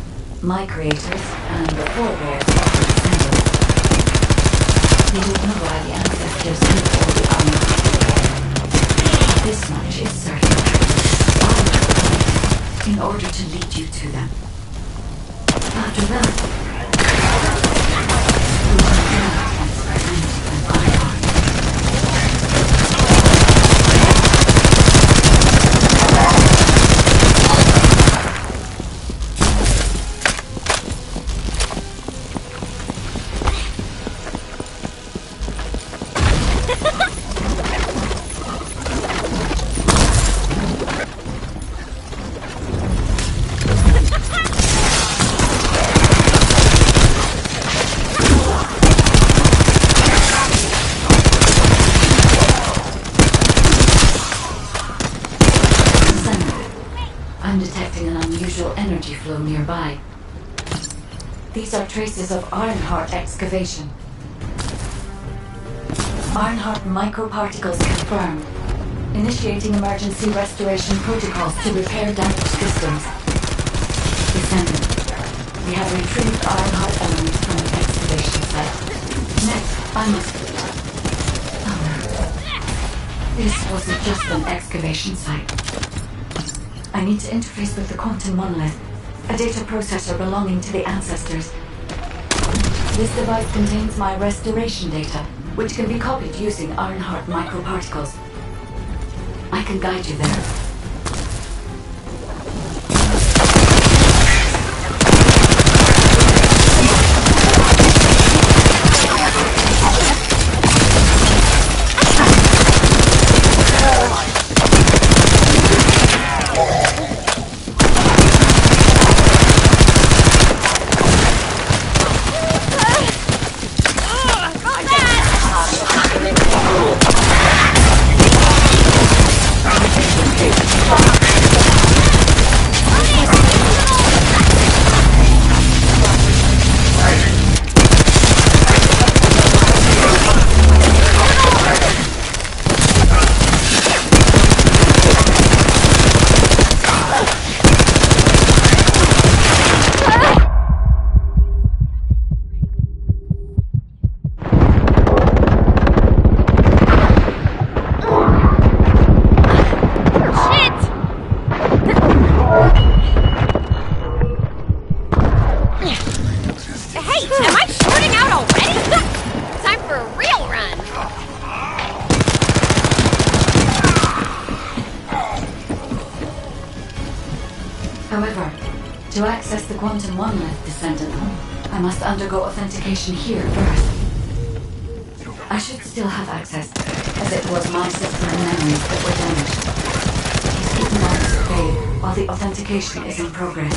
my creators, and the forebears of the Descendants. They don't know why the Ancestors killed all the Ironhearts. This much is certain. I will fight in order to lead you to them. After that, you will have an Ironheart. I'm detecting an unusual energy flow nearby. These are traces of Ironheart excavation. Ironheart microparticles confirmed. Initiating emergency restoration protocols to repair damaged systems. Descendant, we have retrieved Ironheart elements from the excavation site. Next, I must... Oh no. This wasn't just an excavation site. I need to interface with the quantum monolith, a data processor belonging to the Ancestors. This device contains my restoration data, which can be copied using Ironheart microparticles. I can guide you there. However, to access the quantum monolith, Descendant, I must undergo authentication here first. I should still have access, as it was my system and memories that were damaged. Please keep in mind to fade while the authentication is in progress.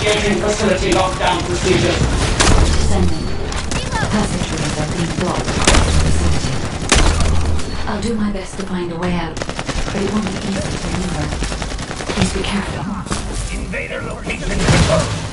Initiating facility lockdown procedures. Descendant. Passageways are being blocked across the facility. I'll do my best to find a way out, but it won't be easy to maneuver. Please be careful. Invader location confirmed.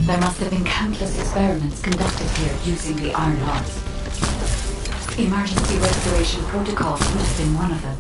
There must have been countless experiments conducted here using the iron hearts. Emergency restoration protocols would have been one of them.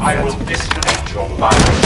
I will disconnect your virus.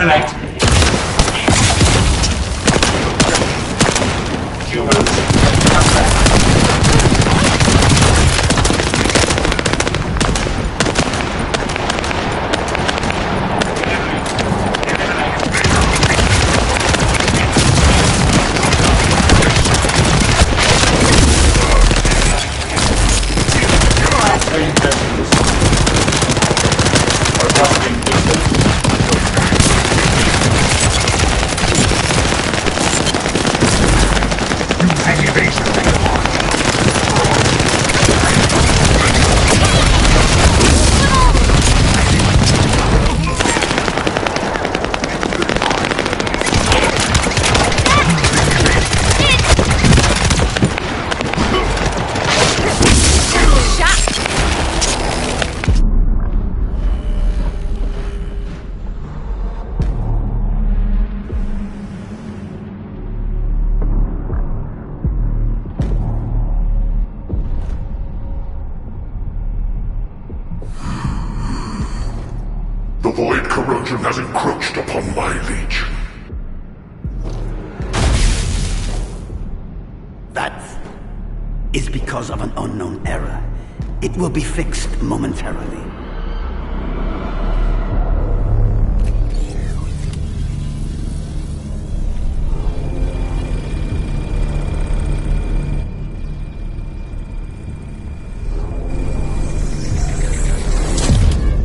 Eliminate. Humans. The void corrosion has encroached upon my legion. That is because of an unknown error. It will be fixed momentarily.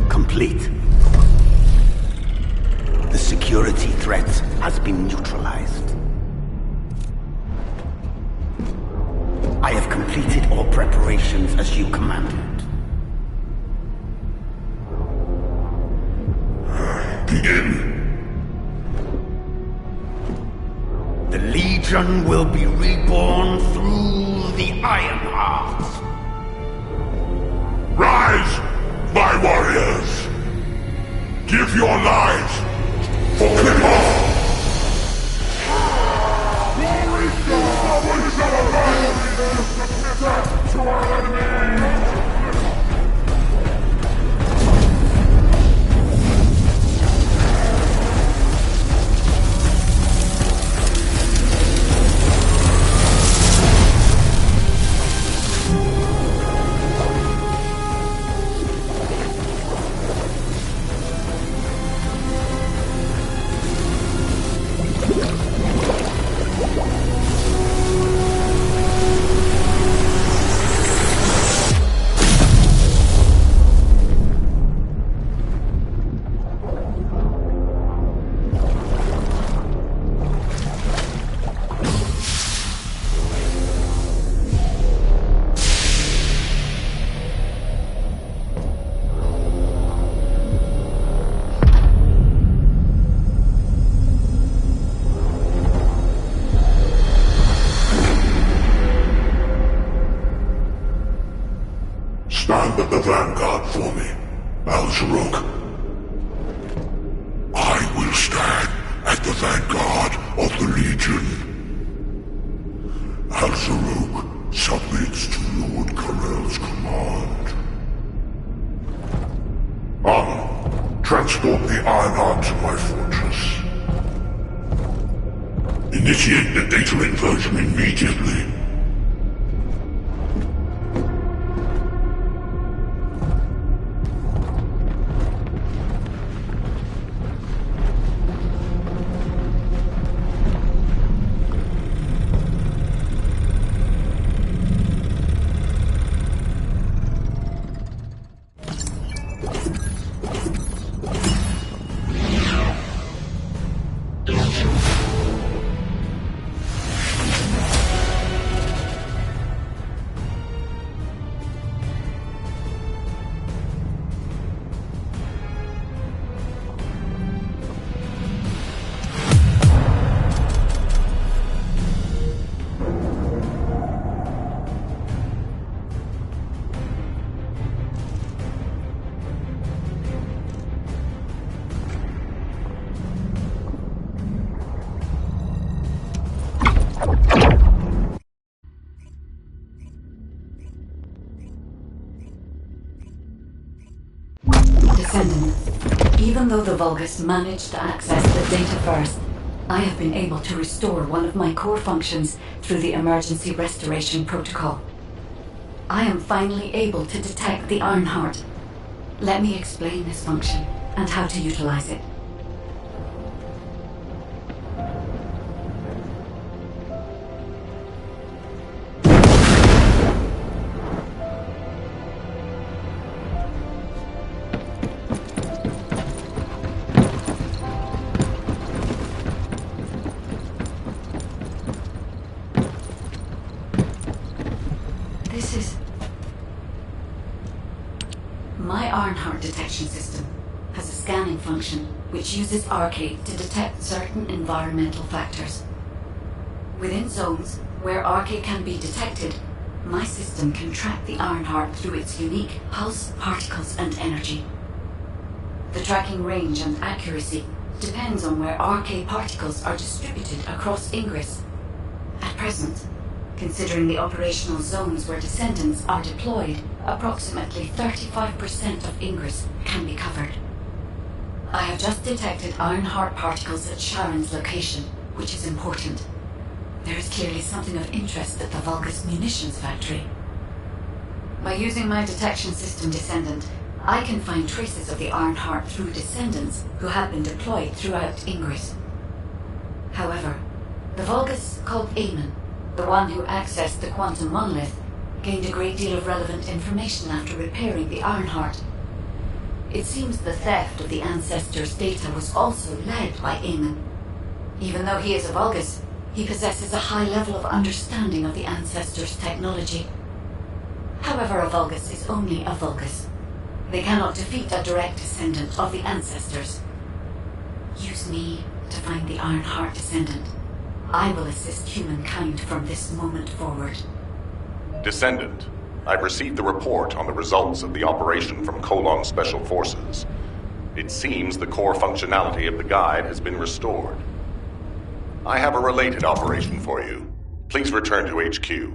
Complete. The security threat has been neutralized. I have completed all preparations as you commanded. Begin. The Legion will be reborn through the Ironheart. Rise, my warriors! Give your lives for Clipper! To our enemy! Stand at the vanguard for me, Al-Zaruk. I will stand at the vanguard of the Legion. Al-Zaruk submits to Lord Karel's command. Armor, transport the Ironheart to my fortress. Initiate the data inversion immediately. the Vulgus managed to access the data first, I have been able to restore one of my core functions through the emergency restoration protocol. I am finally able to detect the Ironheart. Let me explain this function and how to utilize it. My Ironheart detection system has a scanning function which uses Arcade to detect certain environmental factors. Within zones where Arcade can be detected, my system can track the Ironheart through its unique pulse, particles, and energy. The tracking range and accuracy depends on where Arcade particles are distributed across Ingress. At present, considering the operational zones where Descendants are deployed, approximately 35% of Ingress can be covered. I have just detected Ironheart particles at Sharon's location, which is important. There is clearly something of interest at the Vulgus munitions factory. By using my detection system Descendant, I can find traces of the Ironheart through Descendants who have been deployed throughout Ingress. However, the Vulgus called Eamon, the one who accessed the quantum monolith, gained a great deal of relevant information after repairing the Ironheart. It seems the theft of the Ancestors' data was also led by Eamon. Even though he is a Vulgus, he possesses a high level of understanding of the Ancestors' technology. However, a Vulgus is only a Vulgus. They cannot defeat a direct descendant of the Ancestors. Use me to find the Ironheart Descendant. I will assist humankind from this moment forward. Descendant, I've received the report on the results of the operation from Colon Special Forces. It seems the core functionality of the guide has been restored. I have a related operation for you. Please return to HQ.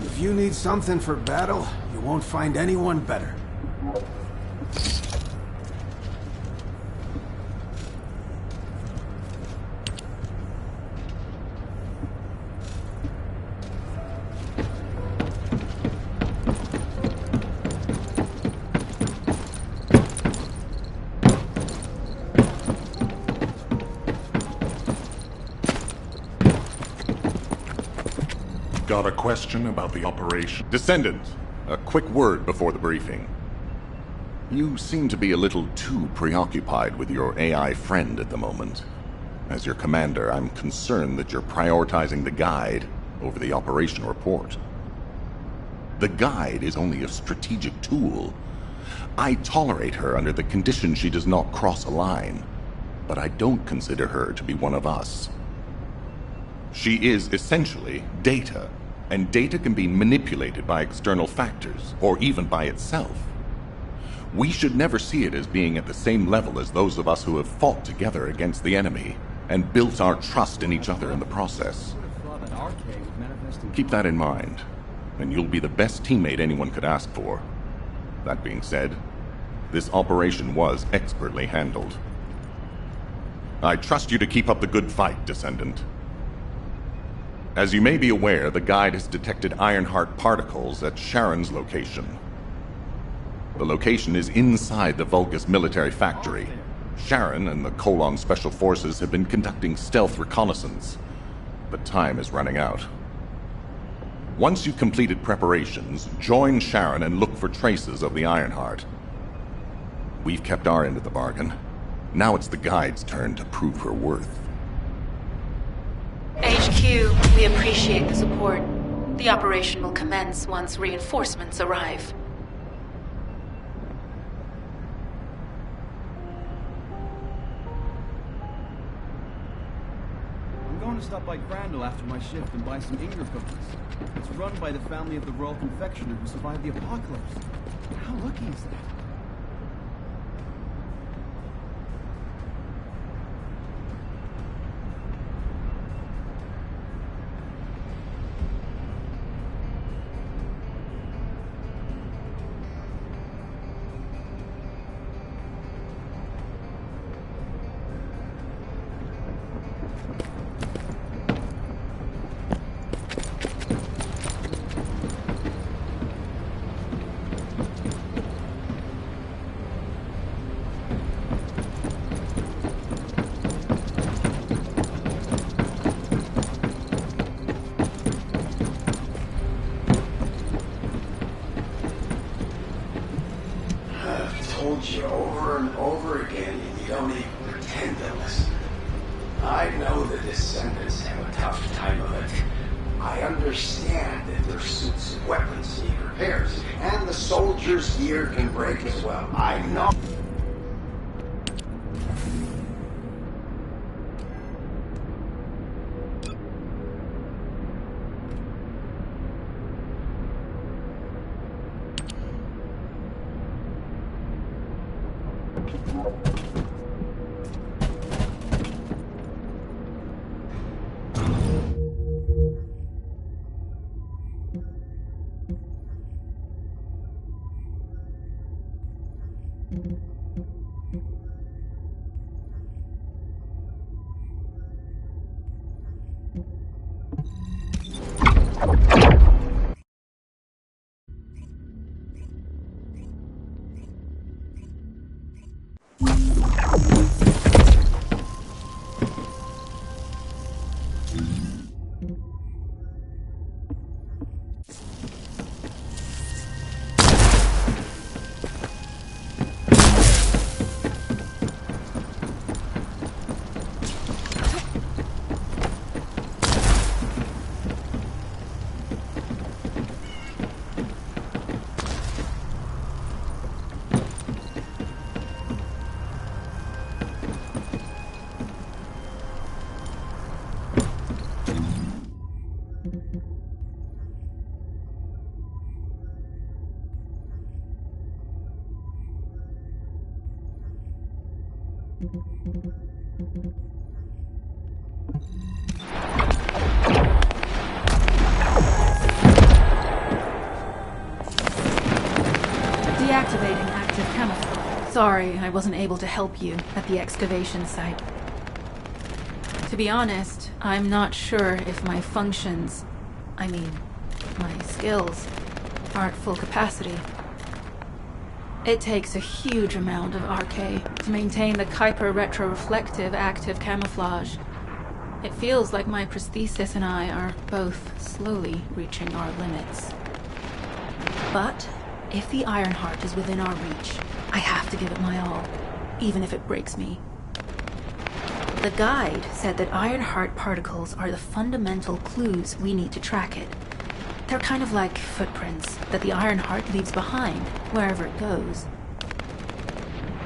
If you need something for battle, you won't find anyone better. Got a question about the operation? Descendant, a quick word before the briefing. You seem to be a little too preoccupied with your AI friend at the moment. As your commander, I'm concerned that you're prioritizing the guide over the operation report. The guide is only a strategic tool. I tolerate her under the condition she does not cross a line, but I don't consider her to be one of us. She is essentially data, and data can be manipulated by external factors, or even by itself. We should never see it as being at the same level as those of us who have fought together against the enemy, and built our trust in each other in the process. Keep that in mind, and you'll be the best teammate anyone could ask for. That being said, this operation was expertly handled. I trust you to keep up the good fight, Descendant. As you may be aware, the guide has detected Ironheart particles at Sharon's location. The location is inside the Vulgus military factory. Sharon and the Colon Special Forces have been conducting stealth reconnaissance, but time is running out. Once you've completed preparations, join Sharon and look for traces of the Ironheart. We've kept our end of the bargain. Now it's the guide's turn to prove her worth. HQ, we appreciate the support. The operation will commence once reinforcements arrive. I'm going to stop by Crandall after my shift and buy some Inger cookies. It's run by the family of the Royal Confectioner who survived the apocalypse. How lucky is that? Told you over and over again, and you don't even pretend to listen. I know the Descendants have a tough time of it. I understand that their suits and weapons need repairs, and the soldiers' gear can break as well. I know. Deactivating active camouflage. Sorry, I wasn't able to help you at the excavation site. To be honest, I'm not sure if my functions, my skills, are at full capacity. It takes a huge amount of RK to maintain the Kuiper retroreflective active camouflage. It feels like my prosthesis and I are both slowly reaching our limits. But if the Ironheart is within our reach, I have to give it my all, even if it breaks me. The guide said that Ironheart particles are the fundamental clues we need to track it. They're kind of like footprints that the Ironheart leaves behind, wherever it goes.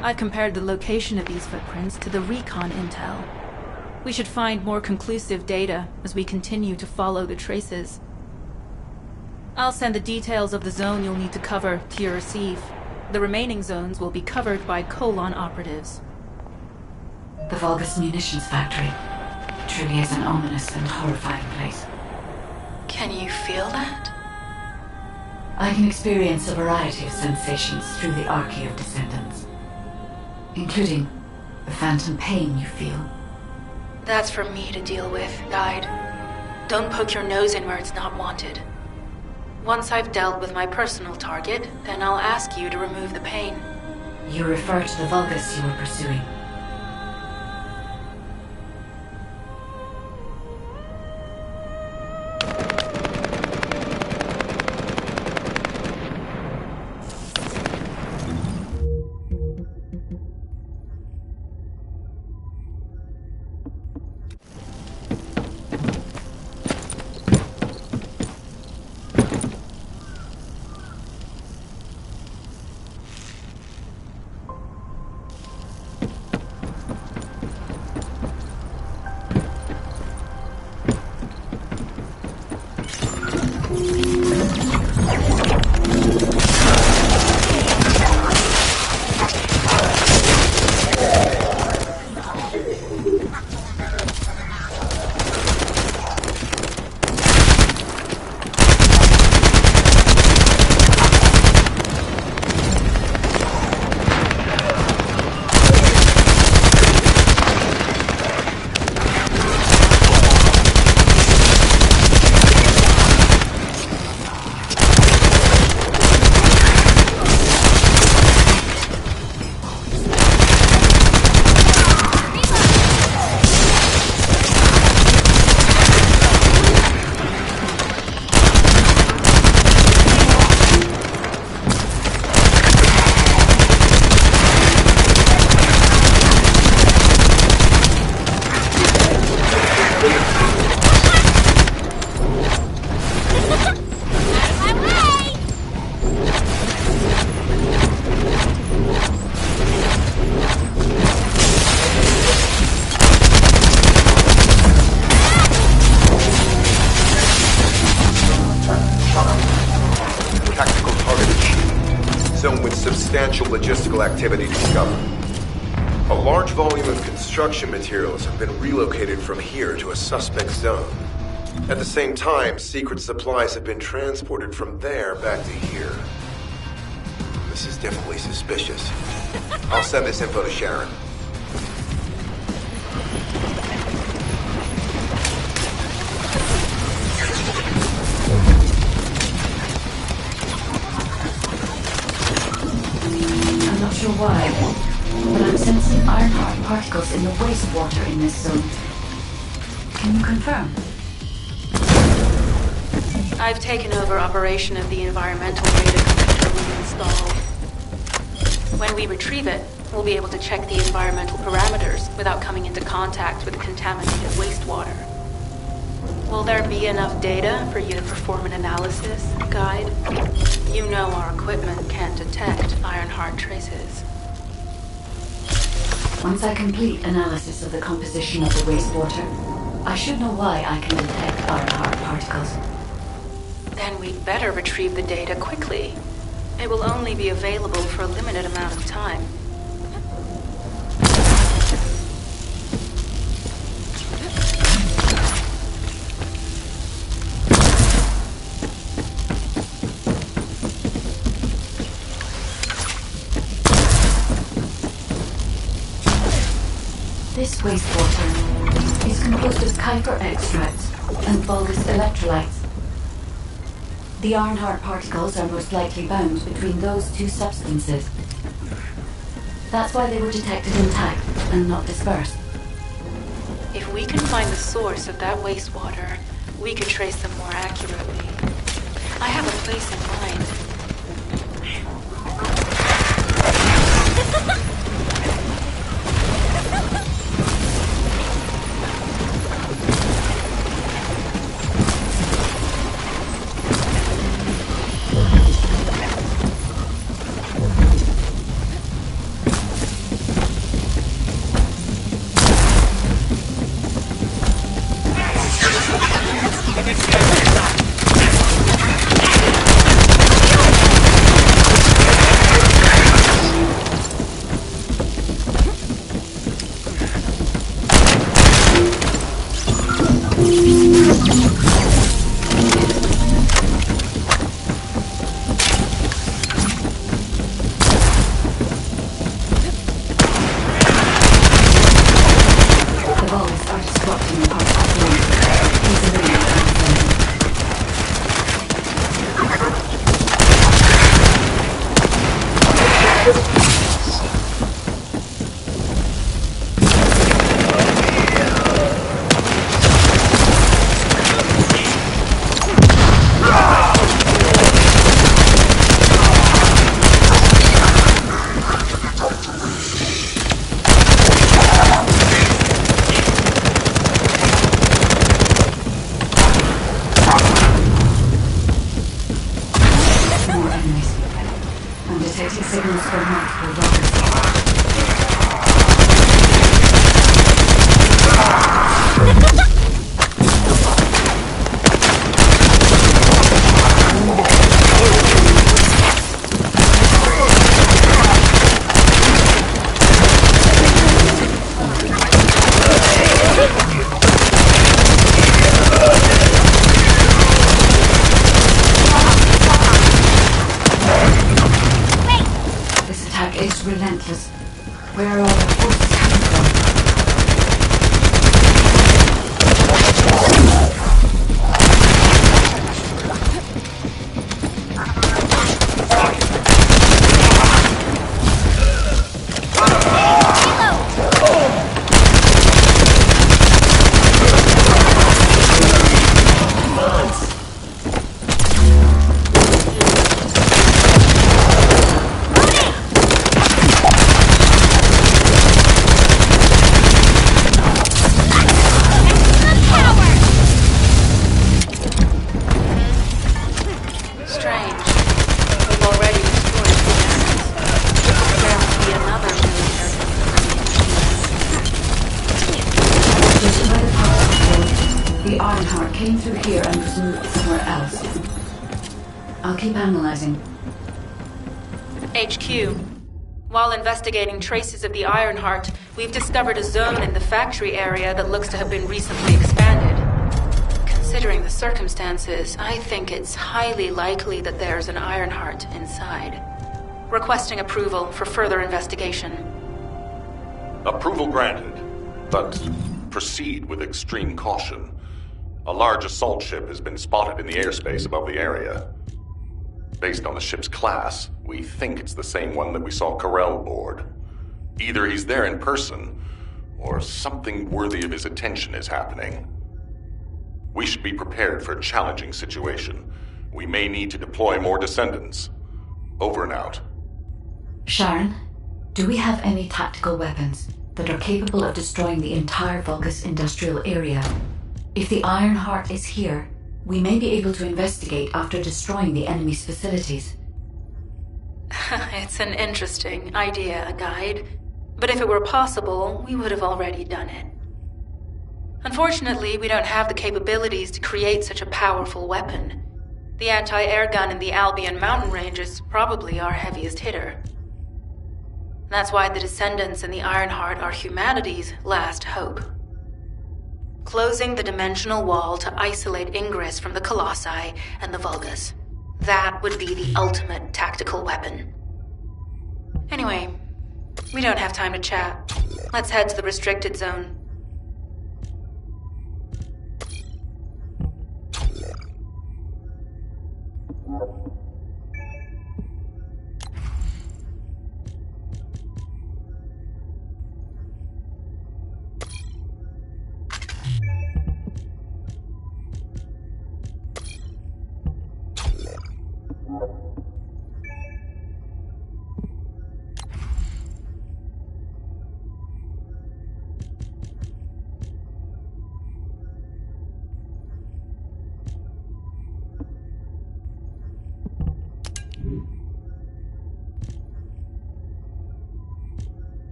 I've compared the location of these footprints to the recon intel. We should find more conclusive data as we continue to follow the traces. I'll send the details of the zone you'll need to cover to your receive. The remaining zones will be covered by Colon operatives. The Vulgus Munitions Factory truly is an ominous and horrifying place. Can you feel that? I can experience a variety of sensations through the Archae of Descendants, including the phantom pain you feel. That's for me to deal with, Guide. Don't poke your nose in where it's not wanted. Once I've dealt with my personal target, then I'll ask you to remove the pain. You refer to the Vulgus you were pursuing. Substantial logistical activity discovered. A large volume of construction materials have been relocated from here to a suspect zone. At the same time, secret supplies have been transported from there back to here. This is definitely suspicious. I'll send this info to Sharon. I'm not sure why, but I'm sensing Ironheart particles in the wastewater in this zone. Can you confirm? I've taken over operation of the environmental data computer we installed. When we retrieve it, we'll be able to check the environmental parameters without coming into contact with contaminated wastewater. Will there be enough data for you to perform an analysis, Guide? You know our equipment can't detect Ironheart traces. Once I complete analysis of the composition of the wastewater, I should know why I can detect Ironheart particles. Then we'd better retrieve the data quickly. It will only be available for a limited amount of time. This wastewater is composed of Kuiper extracts and Vulgus electrolytes. The Ironheart particles are most likely bound between those two substances. That's why they were detected intact and not dispersed. If we can find the source of that wastewater, we could trace them more accurately. I have a place in mind. Relentless. Where are all the forces coming from? Came through here and was moved somewhere else. I'll keep analyzing. HQ. While investigating traces of the Ironheart, we've discovered a zone in the factory area that looks to have been recently expanded. Considering the circumstances, I think it's highly likely that there's an Ironheart inside. Requesting approval for further investigation. Approval granted, but proceed with extreme caution. A large assault ship has been spotted in the airspace above the area. Based on the ship's class, we think it's the same one that we saw Carell board. Either he's there in person, or something worthy of his attention is happening. We should be prepared for a challenging situation. We may need to deploy more Descendants. Over and out. Sharon, do we have any tactical weapons that are capable of destroying the entire Vulgus industrial area? If the Ironheart is here, we may be able to investigate after destroying the enemy's facilities. It's an interesting idea, Guide. But if it were possible, we would have already done it. Unfortunately, we don't have the capabilities to create such a powerful weapon. The anti-air gun in the Albion mountain range is probably our heaviest hitter. That's why the Descendants and the Ironheart are humanity's last hope. Closing the dimensional wall to isolate ingress from the Colossi and the Vulgus. That would be the ultimate tactical weapon. Anyway, we don't have time to chat. Let's head to the restricted zone.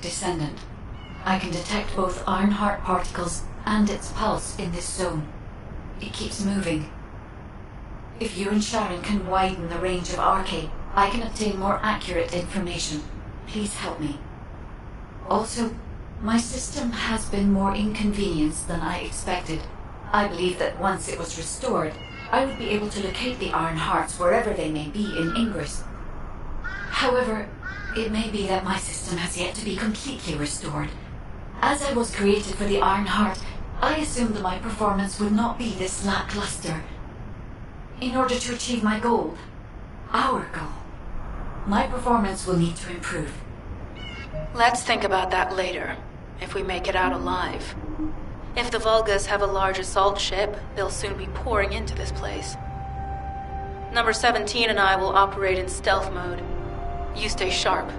Descendant, I can detect both Ironheart particles and its pulse in this zone. It keeps moving. If you and Sharon can widen the range of Arcade, I can obtain more accurate information. Please help me. Also, my system has been more inconvenienced than I expected. I believe that once it was restored, I would be able to locate the Ironhearts wherever they may be in Ingress. However, it may be that my system has yet to be completely restored. As I was created for the Ironheart, I assumed that my performance would not be this lackluster. In order to achieve my goal, our goal, my performance will need to improve. Let's think about that later, if we make it out alive. If the Vulgas have a large assault ship, they'll soon be pouring into this place. Number 17 and I will operate in stealth mode. You stay sharp.